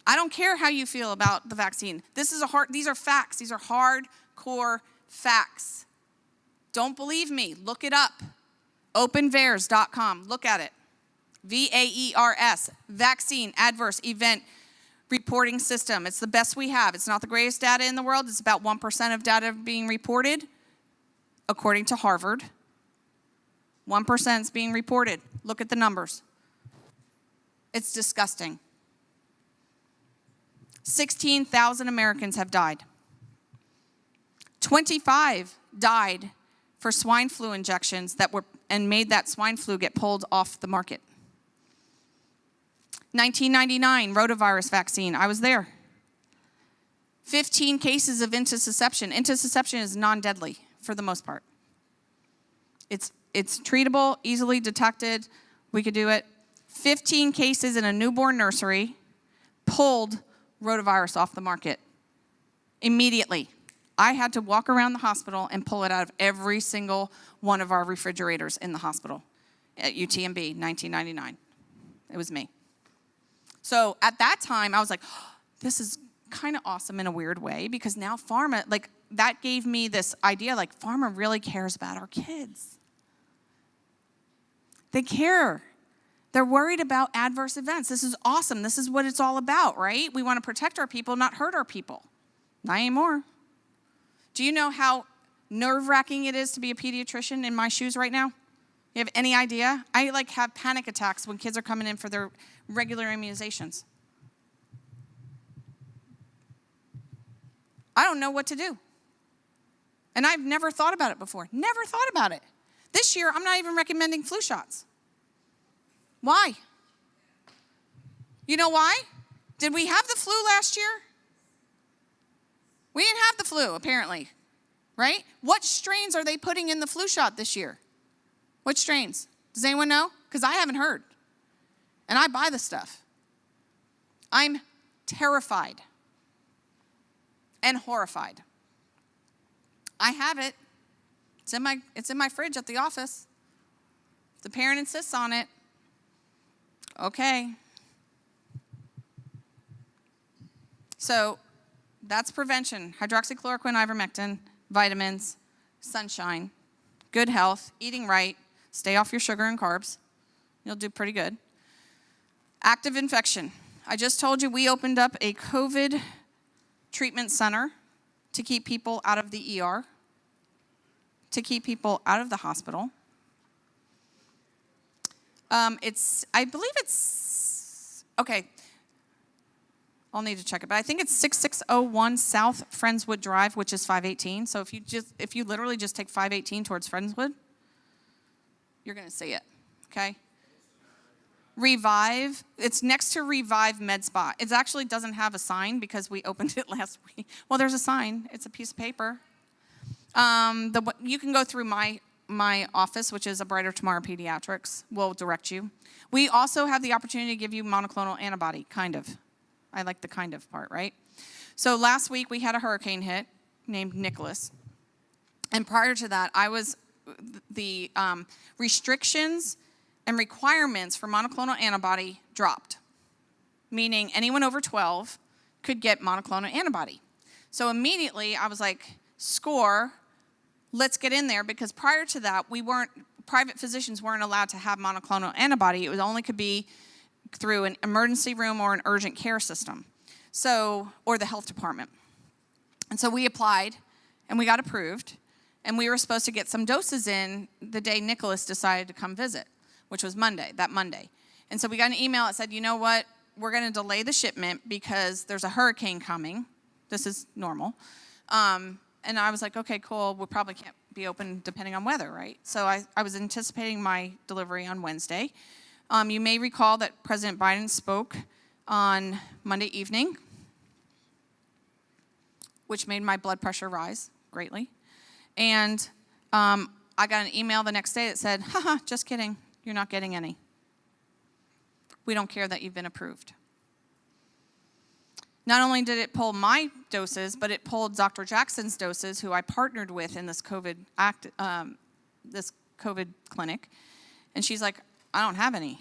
I don't care how you feel about the vaccine. These are facts. These are hardcore facts. Don't believe me. Look it up. Openvaers.com. Look at it. VAERS, Vaccine Adverse Event Reporting System. It's the best we have. It's not the greatest data in the world. It's about 1% of data being reported, according to Harvard. 1% is being reported. Look at the numbers. It's disgusting. 16,000 Americans have died. 25 died for swine flu injections and made that swine flu get pulled off the market. 1999, rotavirus vaccine. I was there. 15 cases of intussusception. Intussusception is non-deadly for the most part. It's treatable, easily detected. We could do it. 15 cases in a newborn nursery pulled rotavirus off the market immediately. I had to walk around the hospital and pull it out of every single one of our refrigerators in the hospital at UTMB, 1999. It was me. So at that time, I was like, oh, this is kind of awesome in a weird way because now pharma, like that gave me this idea, like pharma really cares about our kids. They care. They're worried about adverse events. This is awesome. This is what it's all about, right? We want to protect our people, not hurt our people. Not anymore. Do you know how nerve-wracking it is to be a pediatrician in my shoes right now? You have any idea? I have panic attacks when kids are coming in for their regular immunizations. I don't know what to do. And I've never thought about it before. Never thought about it. This year, I'm not even recommending flu shots. Why? You know why? Did we have the flu last year? We didn't have the flu, apparently, right? What strains are they putting in the flu shot this year? What strains? Does anyone know? Because I haven't heard. And I buy the stuff. I'm terrified and horrified. I have it. It's in my fridge at the office. If the parent insists on it, okay. So that's prevention. Hydroxychloroquine, ivermectin, vitamins, sunshine, good health, eating right, stay off your sugar and carbs. You'll do pretty good. Active infection. I just told you we opened up a COVID treatment center to keep people out of the ER, to keep people out of the hospital. I believe it's, okay, I'll need to check it, but I think it's 6601 South Friendswood Drive, which is 518. So if you literally just take 518 towards Friendswood, you're going to see it, okay? Revive, it's next to Revive Med Spa. It actually doesn't have a sign because we opened it last week. Well, there's a sign. It's a piece of paper. You can go through my my office, which is A Brighter Tomorrow Pediatrics, will direct you. We also have the opportunity to give you monoclonal antibody, kind of. I like the kind of part, right? So last week we had a hurricane hit named Nicholas. And prior to that, the restrictions and requirements for monoclonal antibody dropped, meaning anyone over 12 could get monoclonal antibody. So immediately I was like, score, let's get in there, because prior to that, private physicians weren't allowed to have monoclonal antibody. It only could be through an emergency room or an urgent care system, or the health department. And so we applied, and we got approved, and we were supposed to get some doses in the day Nicholas decided to come visit, which was that Monday. And so we got an email that said, you know what, we're going to delay the shipment because there's a hurricane coming. This is normal. And I was like, okay, cool. We probably can't be open depending on weather, right? So I was anticipating my delivery on Wednesday. You may recall that President Biden spoke on Monday evening, which made my blood pressure rise greatly. And I got an email the next day that said, haha, just kidding. You're not getting any. We don't care that you've been approved. Not only did it pull my doses, but it pulled Dr. Jackson's doses, who I partnered with in this COVID clinic. And she's like, I don't have any.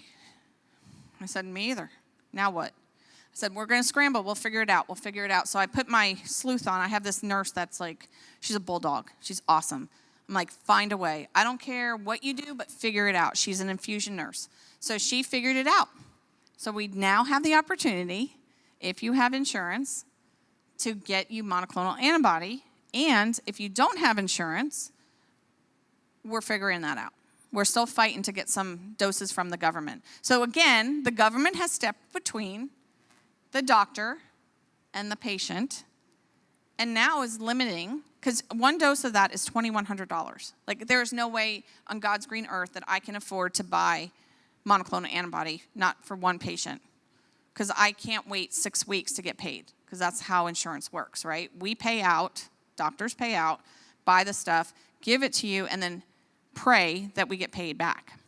I said, me either. Now what? I said, we're going to scramble. We'll figure it out. So I put my sleuth on. I have this nurse that's like, she's a bulldog. She's awesome. I'm like, find a way. I don't care what you do, but figure it out. She's an infusion nurse. So she figured it out. So we now have the opportunity, if you have insurance, to get you monoclonal antibody. And if you don't have insurance, we're figuring that out. We're still fighting to get some doses from the government. So again, the government has stepped between the doctor and the patient, and now is limiting, because one dose of that is $2,100. Like, there is no way on God's green earth that I can afford to buy monoclonal antibody, not for one patient, because I can't wait 6 weeks to get paid, because that's how insurance works, right? We pay out, doctors pay out, buy the stuff, give it to you, and then pray that we get paid back.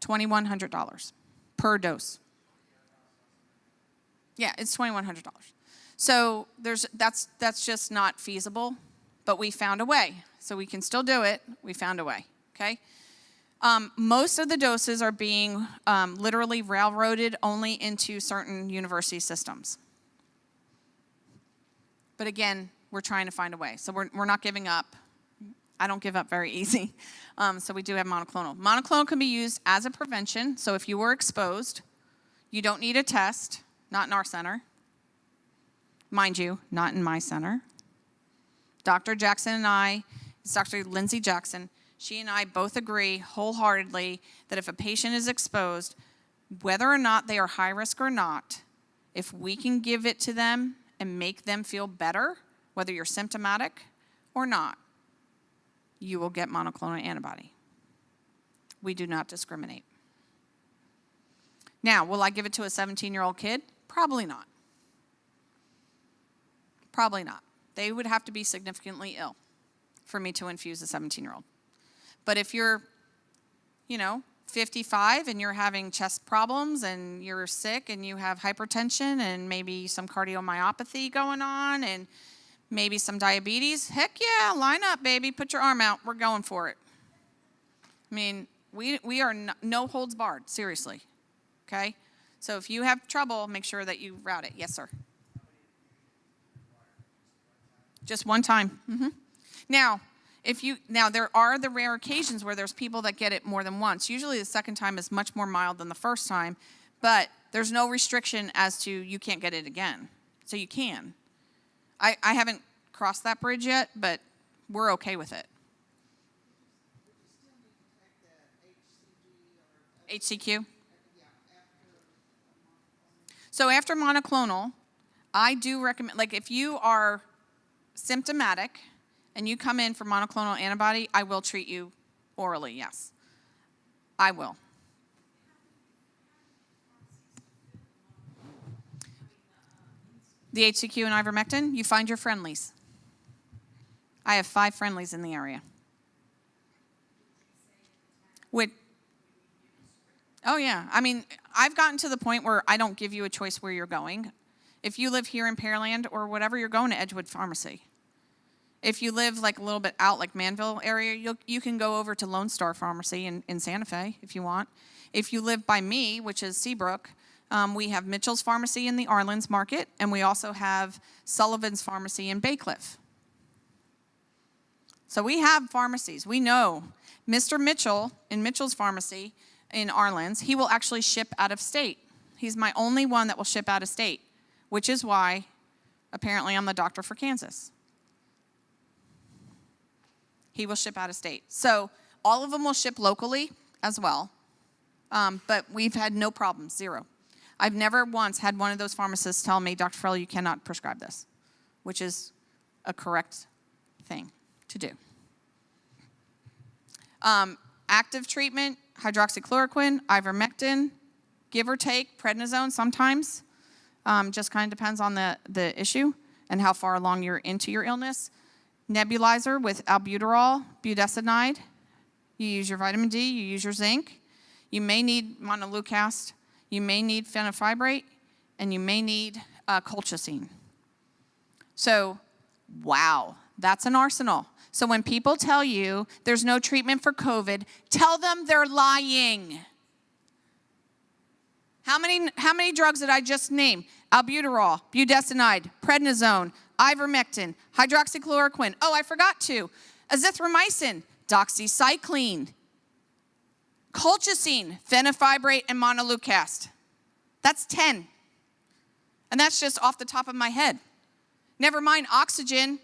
$2,100 per dose. Yeah, it's $2,100. So that's just not feasible, but we found a way. So we can still do it. We found a way, okay? Most of the doses are being literally railroaded only into certain university systems. But again, we're trying to find a way. So we're not giving up. I don't give up very easy. So we do have monoclonal. Monoclonal can be used as a prevention. So if you were exposed, you don't need a test, not in our center. Mind you, not in my center. Dr. Jackson and I, it's Dr. Lindsay Jackson, she and I both agree wholeheartedly that if a patient is exposed, whether or not they are high risk or not, if we can give it to them and make them feel better, whether you're symptomatic or not, you will get monoclonal antibody. We do not discriminate. Now, will I give it to a 17-year-old kid? Probably not. Probably not. They would have to be significantly ill for me to infuse a 17-year-old. But if you're, 55 and you're having chest problems and you're sick and you have hypertension and maybe some cardiomyopathy going on and maybe some diabetes, heck yeah, line up, baby. Put your arm out. We're going for it. I mean, we are no holds barred, seriously, okay? So if you have trouble, make sure that you route it. Yes, sir. Just one time. Mm-hmm. Now there are the rare occasions where there's people that get it more than once. Usually the second time is much more mild than the first time, but there's no restriction as to you can't get it again. So you can. I haven't crossed that bridge yet, but we're okay with it. HCQ? So after monoclonal, I do recommend, like if you are symptomatic and you come in for monoclonal antibody, I will treat you orally, yes. I will. The HCQ and Ivermectin, you find your friendlies. I have 5 friendlies in the area. With, oh, yeah. I mean, I've gotten to the point where I don't give you a choice where you're going. If you live here in Pearland or whatever, you're going to Edgewood Pharmacy. If you live like a little bit out, like Manville area, you can go over to Lone Star Pharmacy in Santa Fe if you want. If you live by me, which is Seabrook, we have Mitchell's Pharmacy in the Arlen's Market, and we also have Sullivan's Pharmacy in Baycliff. So we have pharmacies. We know Mr. Mitchell in Mitchell's Pharmacy in Arlen's, he will actually ship out of state. He's my only one that will ship out of state, which is why apparently I'm the doctor for Kansas. He will ship out of state. So all of them will ship locally as well, but we've had no problems, zero. I've never once had one of those pharmacists tell me, Dr. Farella, you cannot prescribe this, which is a correct thing to do. Active treatment, hydroxychloroquine, ivermectin, give or take, prednisone sometimes. Just kind of depends on the issue and how far along you're into your illness. Nebulizer with albuterol, budesonide. You use your vitamin D, you use your zinc. You may need montelukast, you may need fenofibrate, and you may need colchicine. So, wow, that's an arsenal. So when people tell you there's no treatment for COVID, tell them they're lying. How many drugs did I just name? Albuterol, budesonide, prednisone, ivermectin, hydroxychloroquine. Oh, I forgot to. Azithromycin, doxycycline, colchicine, fenofibrate, and montelukast. That's 10. And that's just off the top of my head. Never mind oxygen.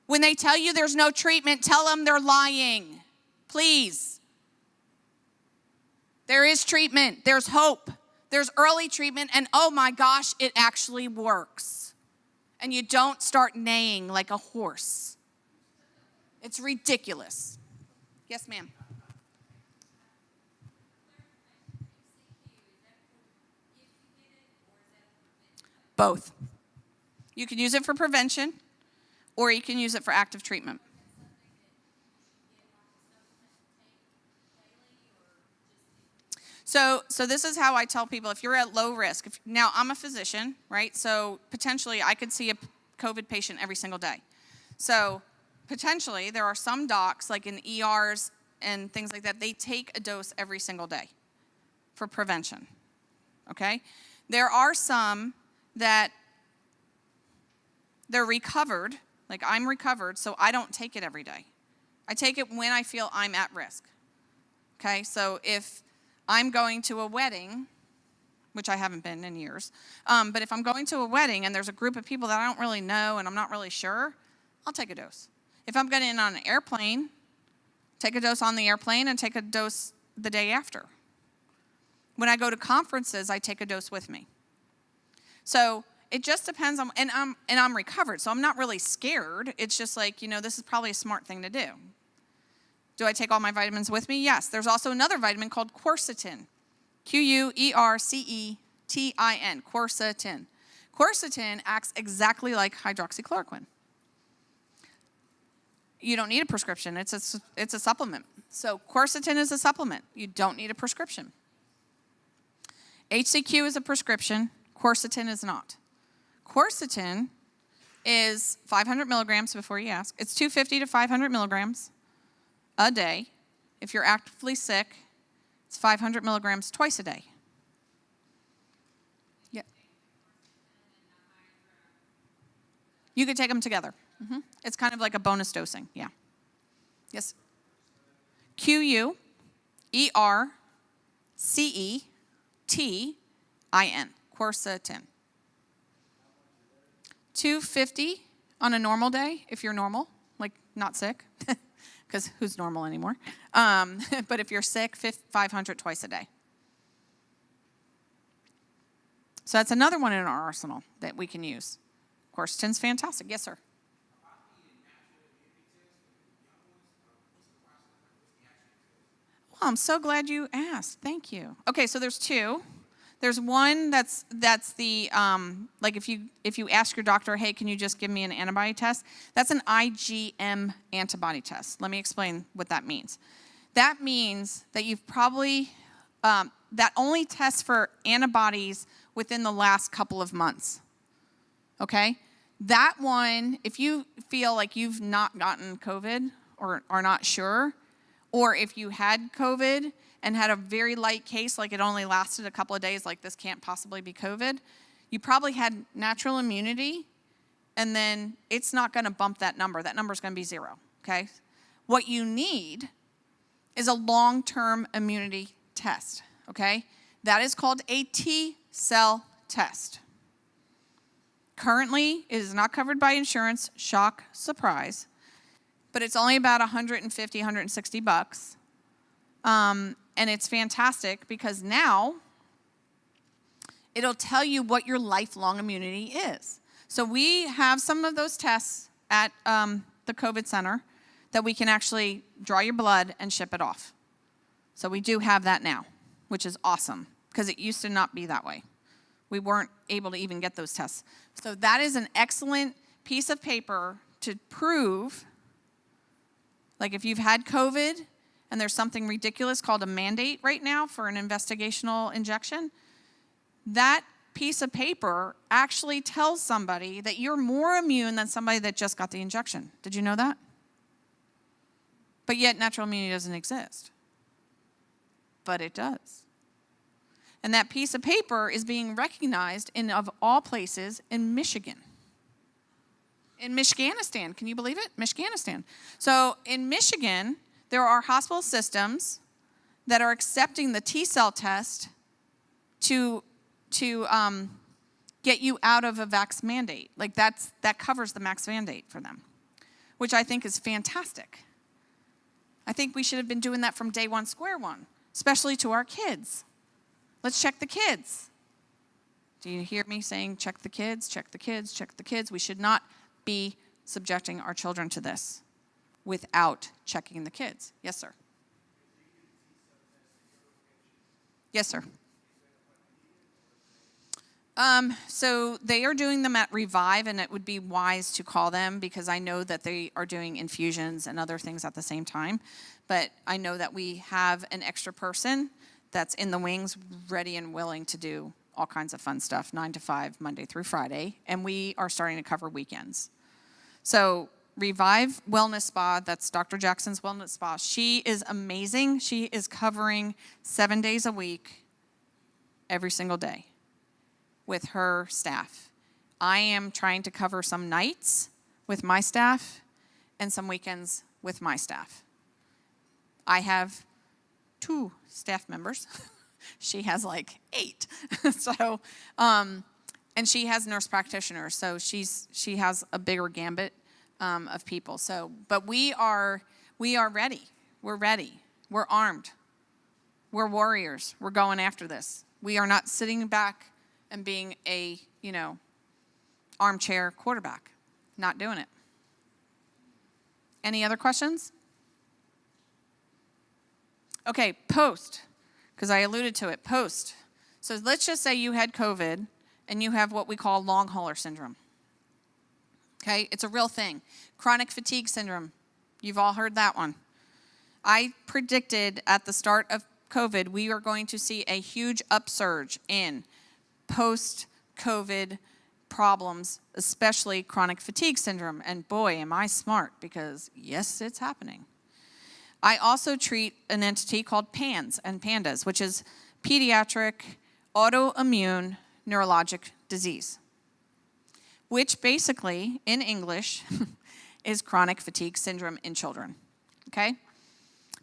When they tell you there's no treatment, tell them they're lying. Please. There is treatment. There's hope. There's early treatment, and oh my gosh, it actually works. And you don't start neighing like a horse. It's ridiculous. Yes, ma'am. Both. You can use it for prevention, or you can use it for active treatment. So this is how I tell people, if you're at low risk. Now, I'm a physician, right? So potentially I could see a COVID patient every single day. So potentially there are some docs, like in ERs and things like that, they take a dose every single day for prevention, okay? There are some that they're recovered, like I'm recovered, so I don't take it every day. I take it when I feel I'm at risk, okay? So if I'm going to a wedding, which I haven't been in years, but if I'm going to a wedding and there's a group of people that I don't really know and I'm not really sure, I'll take a dose. If I'm getting on an airplane, take a dose on the airplane and take a dose the day after. When I go to conferences, I take a dose with me. So it just depends on, and I'm recovered, so I'm not really scared. It's just like, this is probably a smart thing to do. Do I take all my vitamins with me? Yes. There's also another vitamin called quercetin. Quercetin. Quercetin. Quercetin acts exactly like hydroxychloroquine. You don't need a prescription. It's a supplement. So quercetin is a supplement. You don't need a prescription. HCQ is a prescription. Quercetin is not. Quercetin is 500 milligrams before you ask. It's 250 to 500 milligrams a day. If you're actively sick, it's 500 milligrams twice a day. Yeah. You could take them together. Mm-hmm. It's kind of like a bonus dosing. Yeah. Yes. Quercetin. Quercetin. 250 on a normal day if you're normal, like not sick, because who's normal anymore? But if you're sick, 500 twice a day. So that's another one in our arsenal that we can use. Quercetin's fantastic. Yes, sir. Well, I'm so glad you asked. Thank you. Okay, so there's two. There's one that's the like if you ask your doctor, hey, can you just give me an antibody test? That's an IgM antibody test. Let me explain what that means. That means that you've probably that only tests for antibodies within the last couple of months. Okay? That one, if you feel like you've not gotten COVID or are not sure, or if you had COVID and had a very light case, like it only lasted a couple of days, like this can't possibly be COVID, you probably had natural immunity, and then it's not going to bump that number. That number is going to be 0, okay? What you need is a long-term immunity test, okay? That is called a T-cell test. Currently, it is not covered by insurance, shock, surprise, but it's only about $150, $160. And it's fantastic because now it'll tell you what your lifelong immunity is. So we have some of those tests at the COVID center that we can actually draw your blood and ship it off. So we do have that now, which is awesome because it used to not be that way. We weren't able to even get those tests. So that is an excellent piece of paper to prove, like if you've had COVID and there's something ridiculous called a mandate right now for an investigational injection, that piece of paper actually tells somebody that you're more immune than somebody that just got the injection. Did you know that? But yet natural immunity doesn't exist. But it does. And that piece of paper is being recognized in, of all places, in Michigan. In Michiganistan. Can you believe it? Michiganistan. So in Michigan, there are hospital systems that are accepting the T-cell test to get you out of a vax mandate. Like that covers the max mandate for them, which I think is fantastic. I think we should have been doing that from day one, square one, especially to our kids. Let's check the kids. Do you hear me saying check the kids, check the kids, check the kids? We should not be subjecting our children to this without checking the kids. Yes, sir. Yes, sir. So they are doing them at Revive, and it would be wise to call them because I know that they are doing infusions and other things at the same time. But I know that we have an extra person that's in the wings, ready and willing to do all kinds of fun stuff, 9 to 5, Monday through Friday, and we are starting to cover weekends. So Revive Wellness Spa, that's Dr. Jackson's Wellness Spa. She is amazing. She is covering 7 days a week, every single day, with her staff. I am trying to cover some nights with my staff and some weekends with my staff. I have 2 staff members. She has like 8. So, and she has nurse practitioners, so she has a bigger gambit of people. So, but we are ready. We're ready. We're armed. We're warriors. We're going after this. We are not sitting back and being a, armchair quarterback. Not doing it. Any other questions? Okay, post, because I alluded to it, post. So let's just say you had COVID and you have what we call long hauler syndrome. Okay, it's a real thing. Chronic fatigue syndrome, you've all heard that one. I predicted at the start of COVID, we are going to see a huge upsurge in post-COVID problems, especially chronic fatigue syndrome. And boy, am I smart, because yes, it's happening. I also treat an entity called PANS and PANDAS, which is pediatric autoimmune neurologic disease, which basically, in English, is chronic fatigue syndrome in children, okay?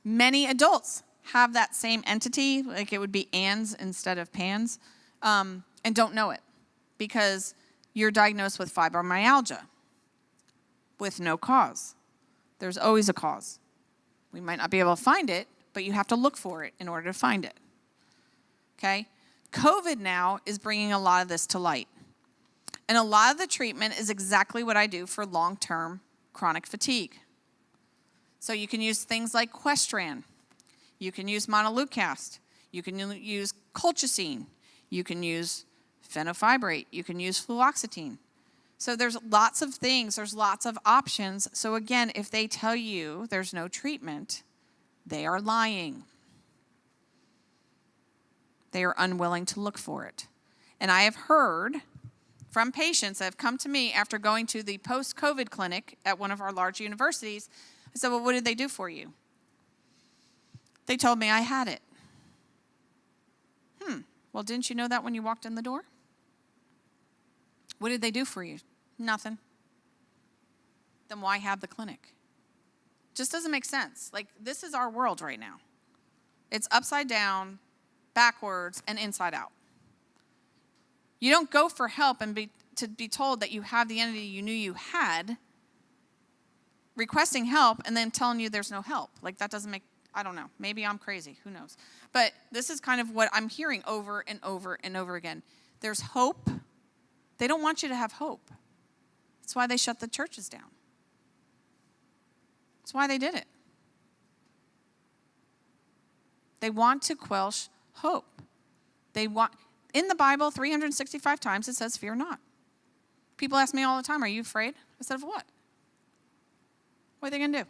Many adults have that same entity, like it would be ANS instead of PANS, and don't know it because you're diagnosed with fibromyalgia with no cause. There's always a cause. We might not be able to find it, but you have to look for it in order to find it, okay? COVID now is bringing a lot of this to light. And a lot of the treatment is exactly what I do for long-term chronic fatigue. So you can use things like Quercetin. You can use montelukast. You can use colchicine. You can use fenofibrate. You can use fluoxetine. So there's lots of things. There's lots of options. So again, if they tell you there's no treatment, they are lying. They are unwilling to look for it. And I have heard from patients that have come to me after going to the post-COVID clinic at one of our large universities. I said, well, what did they do for you? They told me I had it. Well, didn't you know that when you walked in the door? What did they do for you? Nothing. Then why have the clinic? Just doesn't make sense. Like, this is our world right now. It's upside down, backwards, and inside out. You don't go for help and to be told that you have the entity you knew you had, requesting help, and then telling you there's no help. Like, that doesn't make, I don't know. Maybe I'm crazy. Who knows? But this is kind of what I'm hearing over and over and over again. There's hope. They don't want you to have hope. That's why they shut the churches down. That's why they did it. They want to quell hope. They want, in the Bible, 365 times it says, fear not. People ask me all the time, are you afraid? I said, of what? What are they going to do?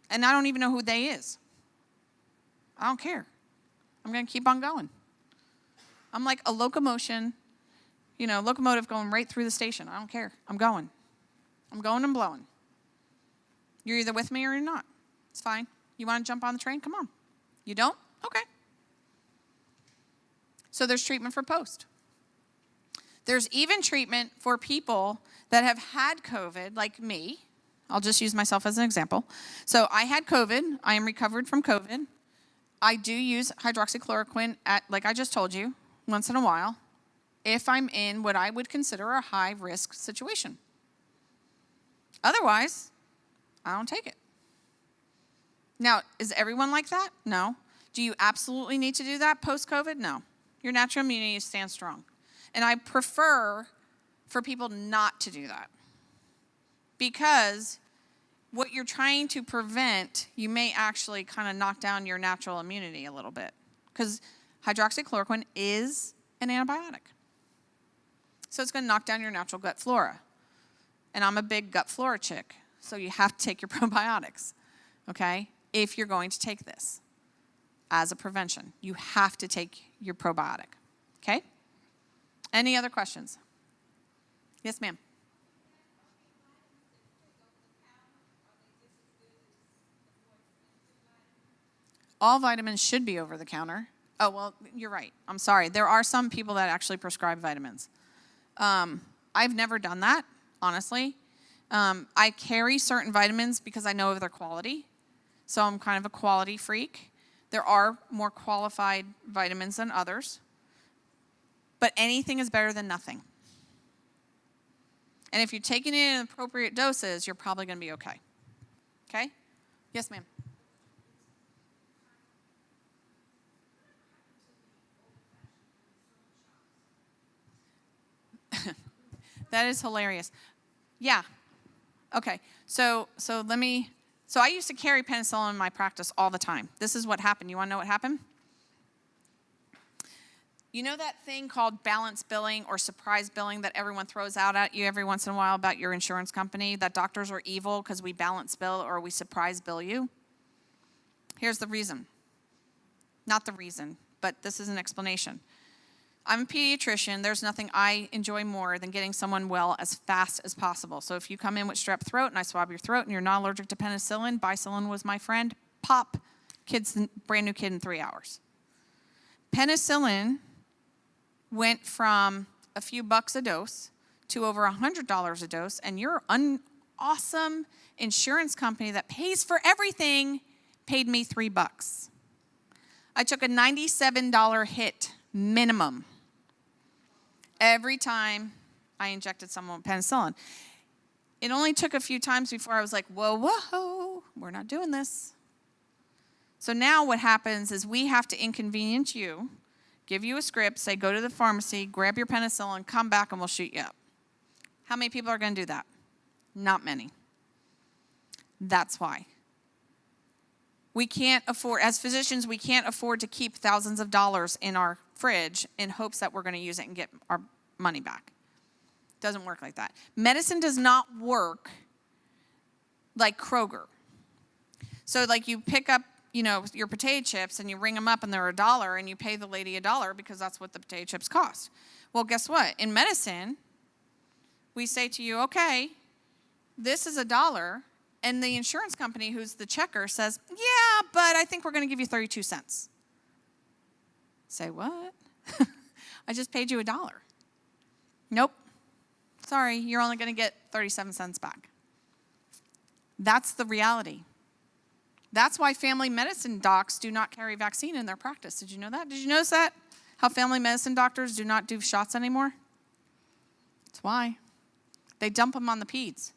And I don't even know who they is. I don't care. I'm going to keep on going. I'm like a locomotive going right through the station. I don't care. I'm going. I'm going and blowing. You're either with me or you're not. It's fine. You want to jump on the train? Come on. You don't? Okay. So there's treatment for post. There's even treatment for people that have had COVID, like me. I'll just use myself as an example. So I had COVID. I am recovered from COVID. I do use hydroxychloroquine, like I just told you, once in a while, if I'm in what I would consider a high-risk situation. Otherwise, I don't take it. Now, is everyone like that? No. Do you absolutely need to do that post-COVID? No. Your natural immunity stands strong. And I prefer for people not to do that. Because what you're trying to prevent, you may actually kind of knock down your natural immunity a little bit. Because hydroxychloroquine is an antibiotic. So it's going to knock down your natural gut flora. And I'm a big gut flora chick. So you have to take your probiotics, okay? If you're going to take this as a prevention. You have to take your probiotic, okay? Any other questions? Yes, ma'am. All vitamins should be over the counter. Oh, well, you're right. I'm sorry. There are some people that actually prescribe vitamins. I've never done that, honestly. I carry certain vitamins because I know of their quality. So I'm kind of a quality freak. There are more qualified vitamins than others. But anything is better than nothing. And if you're taking it in appropriate doses, you're probably going to be okay. Okay? Yes, ma'am. That is hilarious. Yeah. Okay. So I used to carry penicillin in my practice all the time. This is what happened. You want to know what happened? You know that thing called balance billing or surprise billing that everyone throws out at you every once in a while about your insurance company, that doctors are evil because we balance bill or we surprise bill you? Here's the reason. Not the reason, but this is an explanation. I'm a pediatrician. There's nothing I enjoy more than getting someone well as fast as possible. So if you come in with strep throat and I swab your throat and you're not allergic to penicillin, Bicillin was my friend, pop, brand new kid in 3 hours. Penicillin went from a few bucks a dose to over $100 a dose, and your awesome insurance company that pays for everything paid me $3. I took a $97 hit minimum every time I injected someone with penicillin. It only took a few times before I was like, whoa, we're not doing this. So now what happens is we have to inconvenience you, give you a script, say go to the pharmacy, grab your penicillin, come back, and we'll shoot you up. How many people are going to do that? Not many. That's why. We can't afford, as physicians, we can't afford to keep thousands of dollars in our fridge in hopes that we're going to use it and get our money back. Doesn't work like that. Medicine does not work like Kroger. So like you pick up, your potato chips and you ring them up and they're $1 and you pay the lady $1 because that's what the potato chips cost. Well, guess what? In medicine, we say to you, okay, this is $1. And the insurance company, who's the checker, says, yeah, but I think we're going to give you 32 cents. Say, what? I just paid you $1. Nope. Sorry, you're only going to get 37 cents back. That's the reality. That's why family medicine docs do not carry vaccine in their practice. Did you know that? Did you notice that? How family medicine doctors do not do shots anymore? That's why. They dump them on the peds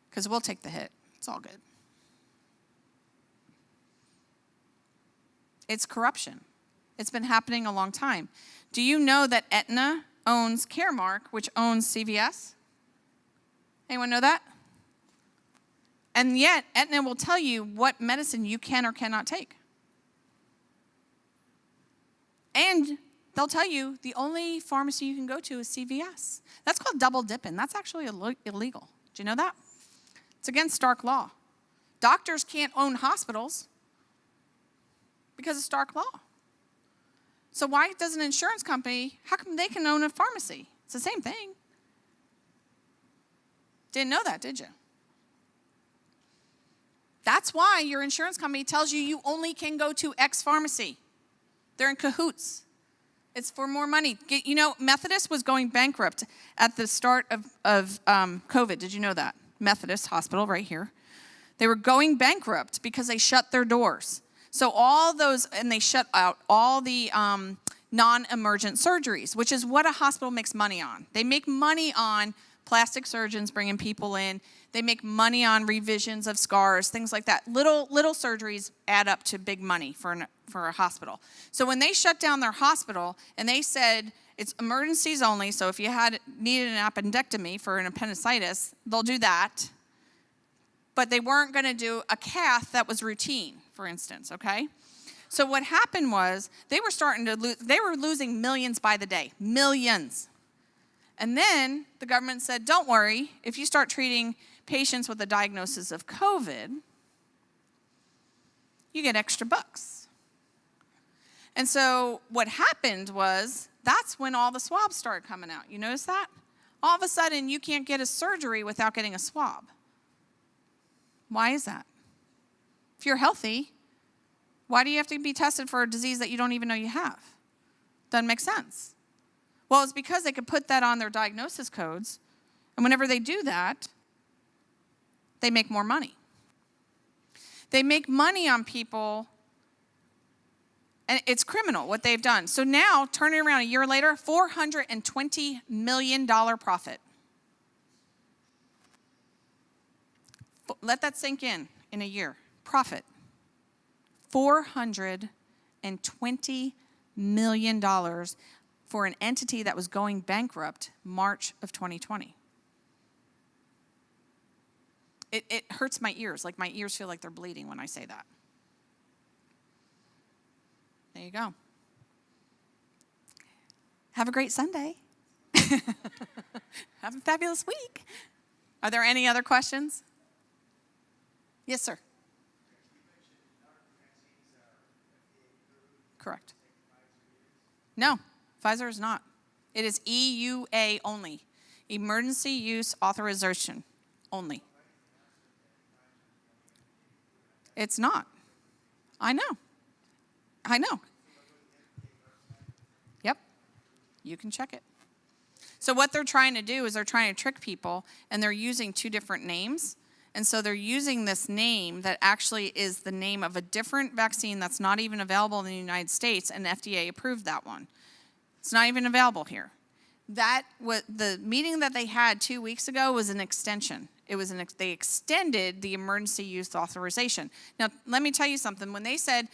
because we'll take the hit. It's all good. It's corruption. It's been happening a long time. Do you know that Aetna owns Caremark, which owns CVS? Anyone know that? And yet, Aetna will tell you what medicine you can or cannot take. And they'll tell you the only pharmacy you can go to is CVS. That's called double dipping. That's actually illegal. Do you know that? It's against Stark law. Doctors can't own hospitals because of Stark law. So why does an insurance company, how come they can own a pharmacy? It's the same thing. Didn't know that, did you? That's why your insurance company tells you you only can go to X pharmacy. They're in cahoots. It's for more money. Methodist was going bankrupt at the start of COVID. Did you know that? Methodist Hospital right here. They were going bankrupt because they shut their doors. So they shut out all the non-emergent surgeries, which is what a hospital makes money on. They make money on plastic surgeons bringing people in. They make money on revisions of scars, things like that. Little surgeries add up to big money for a hospital. So when they shut down their hospital and they said it's emergencies only, so if you needed an appendectomy for an appendicitis, they'll do that. But they weren't going to do a cath that was routine, for instance, okay? So what happened was they were losing millions by the day, millions. And then the government said, don't worry, if you start treating patients with a diagnosis of COVID, you get extra bucks. And so what happened was that's when all the swabs started coming out. You notice that? All of a sudden, you can't get a surgery without getting a swab. Why is that? If you're healthy, why do you have to be tested for a disease that you don't even know you have? Doesn't make sense. Well, it's because they could put that on their diagnosis codes, and whenever they do that, they make more money. They make money on people, and it's criminal what they've done. So now, turning around a year later, $420 million profit. Let that sink in a year. Profit. $420 million for an entity that was going bankrupt March of 2020. It hurts my ears. Like my ears feel like they're bleeding when I say that. There you go. Have a great Sunday. Have a fabulous week. Are there any other questions? Yes, sir. Correct. No, Pfizer is not. It is EUA only. Emergency use authorization only. It's not. I know. Yep. You can check it. So what they're trying to do is they're trying to trick people, and they're using two different names. And so they're using this name that actually is the name of a different vaccine that's not even available in the United States, and FDA approved that one. It's not even available here. The meeting that they had 2 weeks ago was an extension. They extended the emergency use authorization. Now, let me tell you something. When they said,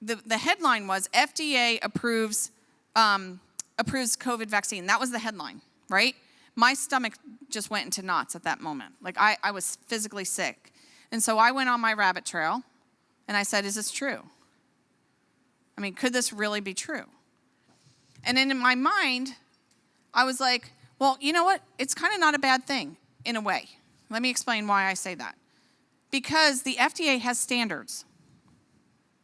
the headline was FDA approves COVID vaccine. That was the headline, right? My stomach just went into knots at that moment. Like I was physically sick. And so I went on my rabbit trail And I said, is this true? I mean, could this really be true? And then in my mind, I was like, well, you know what? It's kind of not a bad thing in a way. Let me explain why I say that. Because the FDA has standards.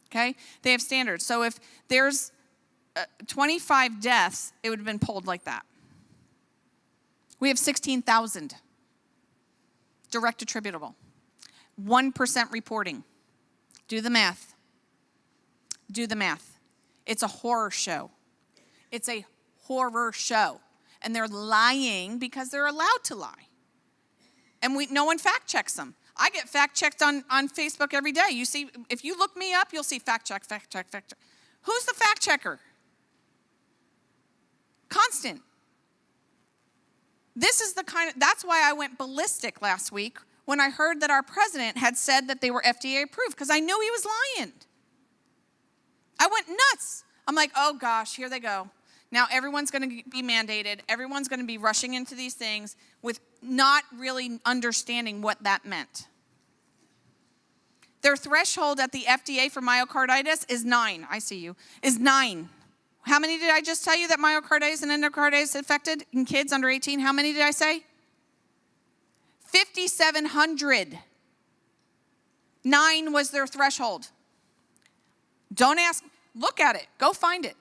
Okay? They have standards. So if there's 25 deaths, it would have been pulled like that. We have 16,000 direct attributable. 1% reporting. Do the math. Do the math. It's a horror show. It's a horror show. And they're lying because they're allowed to lie. And no one fact checks them. I get fact checked on Facebook every day. You see, if you look me up, you'll see fact check, fact check, fact check. Who's the fact checker? Constant. This is the kind of, that's why I went ballistic last week when I heard that our president had said that they were FDA approved, because I knew he was lying. I went nuts. I'm like, oh gosh, here they go. Now everyone's going to be mandated. Everyone's going to be rushing into these things with not really understanding what that meant. Their threshold at the FDA for myocarditis is 9. I see you. Is 9. How many did I just tell you that myocarditis and endocarditis affected in kids under 18? How many did I say? 5,700. 9 was their threshold. Don't ask. Look at it. Go find it.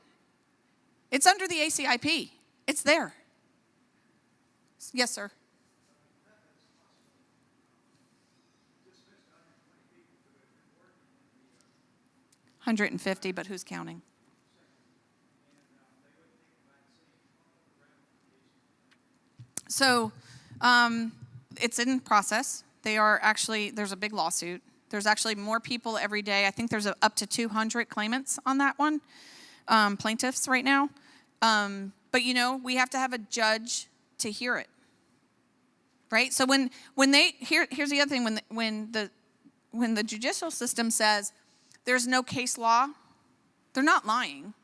It's under the ACIP. It's there. Yes, sir. $150, but who's counting? So it's in process. They are actually, there's a big lawsuit. There's actually more people every day. I think there's up to 200 claimants on that one, plaintiffs right now. But, you know, we have to have a judge to hear it, right? So when they, here's the other thing, when the judicial system says there's no case law, they're not lying.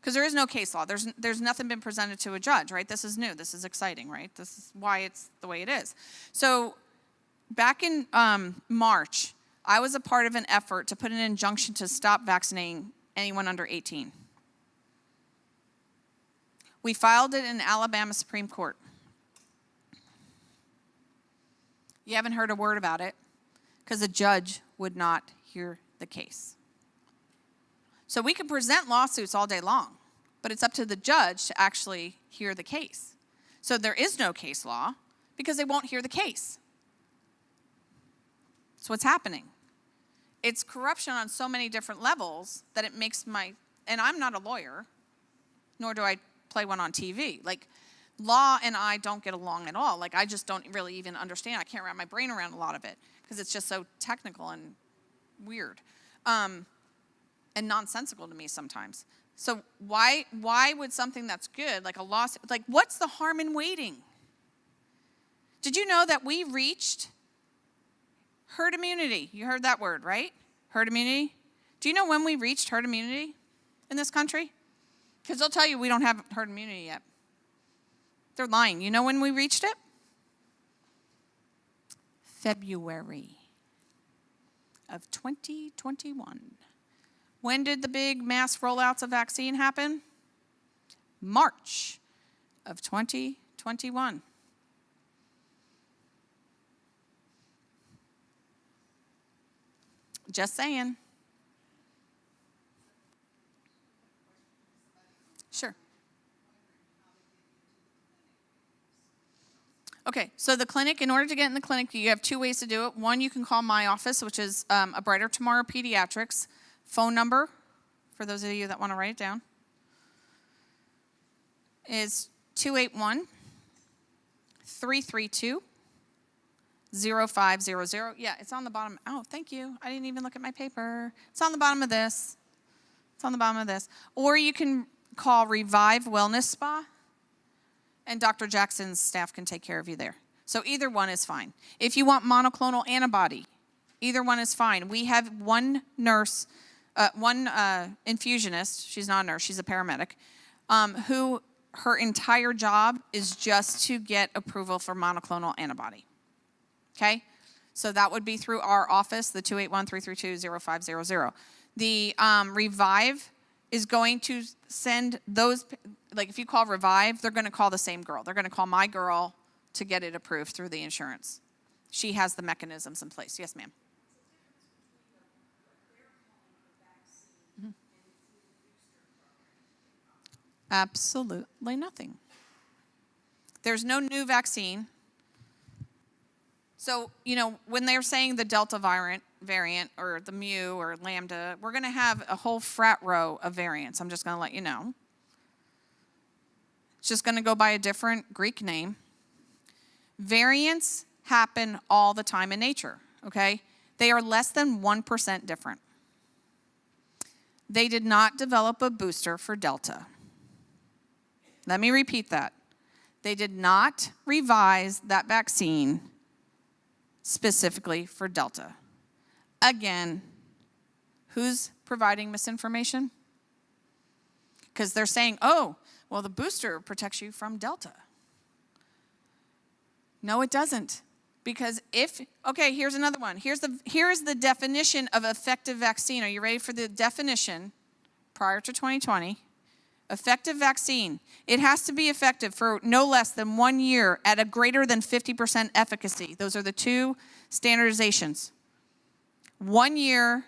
Because there is no case law. There's nothing been presented to a judge, right? This is new. This is exciting, right? This is why it's the way it is. So back in March, I was a part of an effort to put an injunction to stop vaccinating anyone under 18. We filed it in Alabama Supreme Court. You haven't heard a word about it because the judge would not hear the case. So we can present lawsuits all day long, but it's up to the judge to actually hear the case. So there is no case law because they won't hear the case. That's what's happening. It's corruption on so many different levels that it makes and I'm not a lawyer, nor do I play one on TV. Like, law and I don't get along at all. Like, I just don't really even understand. I can't wrap my brain around a lot of it because it's just so technical and weird. And nonsensical to me sometimes. So why would something that's good, like a lawsuit, like what's the harm in waiting? Did you know that we reached herd immunity? You heard that word, right? Herd immunity. Do you know when we reached herd immunity in this country? Because they'll tell you we don't have herd immunity yet. They're lying. You know when we reached it? February of 2021. When did the big mass rollouts of vaccine happen? March of 2021. Just saying. Sure. Okay, so the clinic, in order to get in the clinic, you have 2 ways to do it. One, you can call my office, which is A Brighter Tomorrow Pediatrics. Phone number, for those of you that want to write it down, is 281-332-0500. Yeah, it's on the bottom. Oh, thank you. I didn't even look at my paper. It's on the bottom of this. It's on the bottom of this. Or you can call Revive Wellness Spa, and Dr. Jackson's staff can take care of you there. So either one is fine. If you want monoclonal antibody, either one is fine. We have one nurse, one infusionist, she's not a nurse, she's a paramedic, who her entire job is just to get approval for monoclonal antibody. Okay? So that would be through our office, the 281-332-0500. The Revive is going to send those, like if you call Revive, they're going to call the same girl. They're going to call my girl to get it approved through the insurance. She has the mechanisms in place. Yes, ma'am. Absolutely nothing. There's no new vaccine. So, when they're saying the Delta variant or the Mu or Lambda, we're going to have a whole frat row of variants. I'm just going to let you know. It's just going to go by a different Greek name. Variants happen all the time in nature, okay? They are less than 1% different. They did not develop a booster for Delta. Let me repeat that. They did not revise that vaccine specifically for Delta. Again, who's providing misinformation? Because they're saying, oh, well, the booster protects you from Delta. No, it doesn't. Because here's another one. Here's the definition of effective vaccine. Are you ready for the definition prior to 2020? Effective vaccine. It has to be effective for no less than 1 year at a greater than 50% efficacy. Those are the two standardizations. 1 year,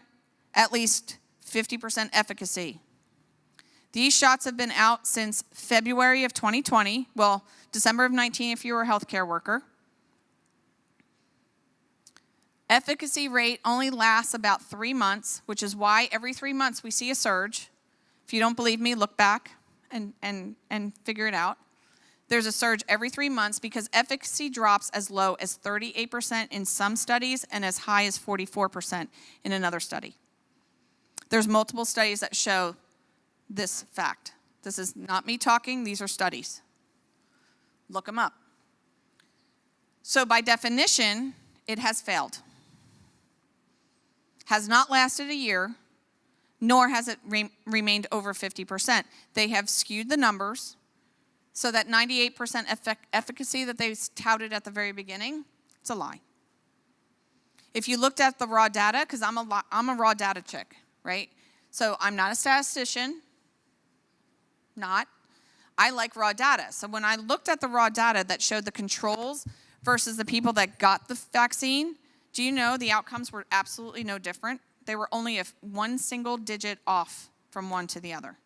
at least 50% efficacy. These shots have been out since February of 2020. Well, December of 19 if you were a healthcare worker. Efficacy rate only lasts about 3 months, which is why every 3 months we see a surge. If you don't believe me, look back and figure it out. There's a surge every 3 months because efficacy drops as low as 38% in some studies and as high as 44% in another study. There's multiple studies that show this fact. This is not me talking, these are studies. Look them up. So by definition, it has failed. Has not lasted a year, nor has it remained over 50%. They have skewed the numbers so that 98% efficacy that they touted at the very beginning, it's a lie. If you looked at the raw data, because I'm a raw data chick, right? So I'm not a statistician, I like raw data. So when I looked at the raw data that showed the controls versus the people that got the vaccine, do you know the outcomes were absolutely no different? They were only one single digit off from one to the other.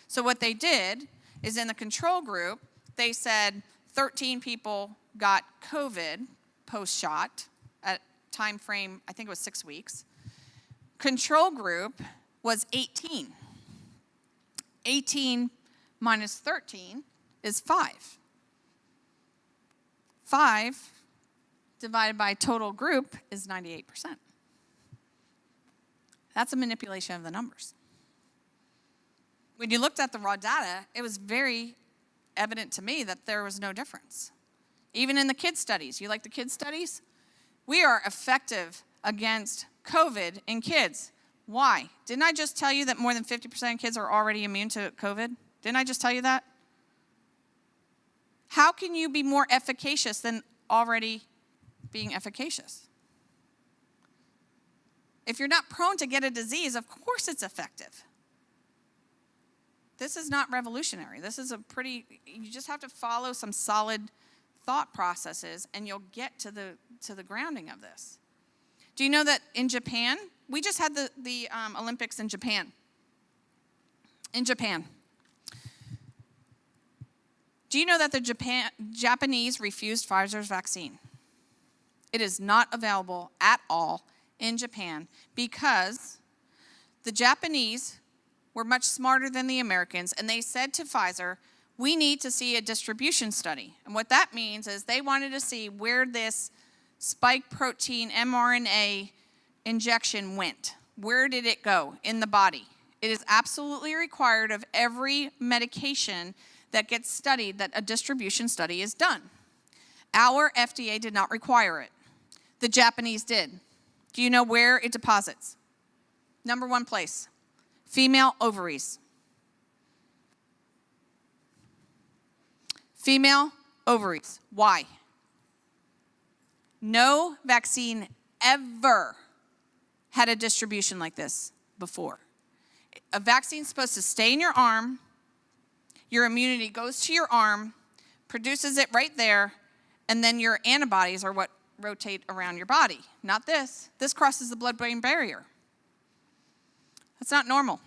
So what they did is in the control group, they said 13 people got COVID post-shot at time frame, I think it was 6 weeks. Control group was 18. 18 minus 13 is 5. 5 divided by total group is 98%. That's a manipulation of the numbers. When you looked at the raw data, it was very evident to me that there was no difference. Even in the kids studies, you like the kids studies? We are effective against COVID in kids. Why? Didn't I just tell you that more than 50% of kids are already immune to COVID? Didn't I just tell you that? How can you be more efficacious than already being efficacious? If you're not prone to get a disease, of course it's effective. This is not revolutionary. This is you just have to follow some solid thought processes and you'll get to the grounding of this. Do you know that in Japan, we just had the Olympics in Japan. In Japan. Do you know that the Japanese refused Pfizer's vaccine? It is not available at all in Japan because the Japanese were much smarter than the Americans, and they said to Pfizer, we need to see a distribution study. And what that means is they wanted to see where this spike protein mRNA injection went. Where did it go in the body? It is absolutely required of every medication that gets studied that a distribution study is done. Our FDA did not require it. The Japanese did. Do you know where it deposits? Number one place, female ovaries. Female ovaries. Why? No vaccine ever had a distribution like this before. A vaccine's supposed to stay in your arm. Your immunity goes to your arm, produces it right there, and then your antibodies are what rotate around your body. Not this. This crosses the blood-brain barrier. That's not normal.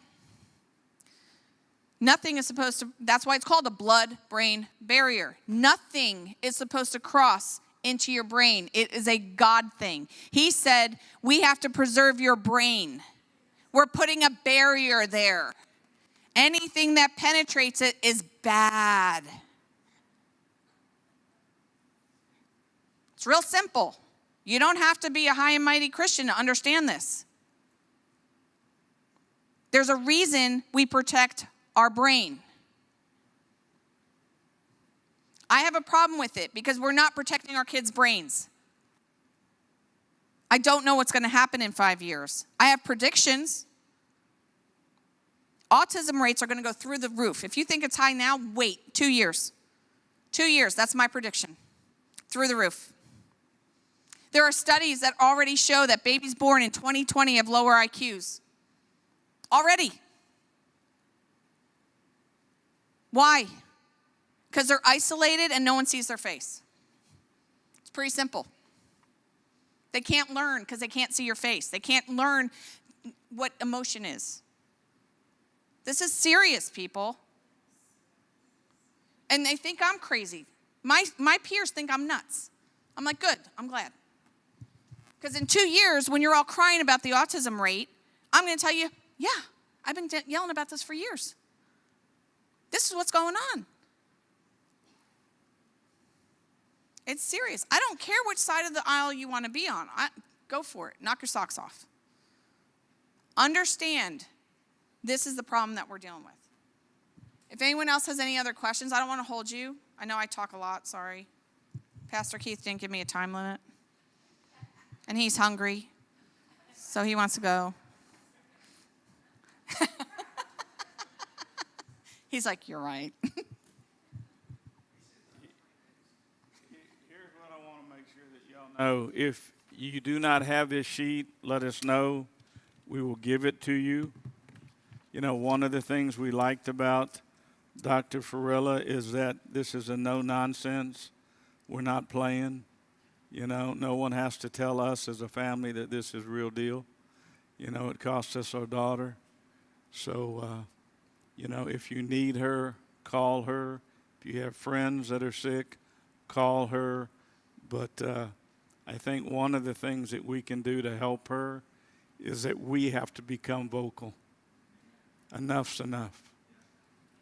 Nothing is supposed to, that's why it's called a blood-brain barrier. Nothing is supposed to cross into your brain. It is a God thing. He said, we have to preserve your brain. We're putting a barrier there. Anything that penetrates it is bad. It's real simple. You don't have to be a high and mighty Christian to understand this. There's a reason we protect our brain. I have a problem with it because we're not protecting our kids' brains. I don't know what's going to happen in 5 years. I have predictions. Autism rates are going to go through the roof. If you think it's high now, wait 2 years. 2 years, that's my prediction. Through the roof. There are studies that already show that babies born in 2020 have lower IQs. Already. Why? Because they're isolated and no one sees their face. It's pretty simple. They can't learn because they can't see your face. They can't learn what emotion is. This is serious, people. And they think I'm crazy. My peers think I'm nuts. I'm like, good, I'm glad. Because in 2 years, when you're all crying about the autism rate, I'm going to tell you, yeah, I've been yelling about this for years. This is what's going on. It's serious. I don't care which side of the aisle you want to be on. Go for it. Knock your socks off. Understand, this is the problem that we're dealing with. If anyone else has any other questions, I don't want to hold you. I know I talk a lot, sorry. Pastor Keith didn't give me a time limit. And he's hungry, so he wants to go. He's like, you're right. Here's what I want to make sure that y'all know. If you do not have this sheet, let us know. We will give it to you. You know, one of the things we liked about Dr. Farella is that this is a no-nonsense. We're not playing. You know, no one has to tell us as a family that this is real deal. You know, it costs us our daughter. So, you know, if you need her, call her. If you have friends that are sick, call her. But I think one of the things that we can do to help her is that we have to become vocal. Enough's enough.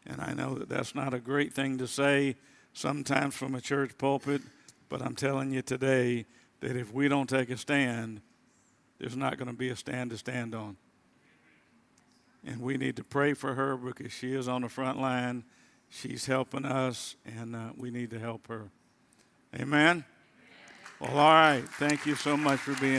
And I know that that's not a great thing to say sometimes from a church pulpit, but I'm telling you today that if we don't take a stand, there's not going to be a stand to stand on. And we need to pray for her because she is on the front line. She's helping us, and we need to help her. Amen? Well, all right. Thank you so much for being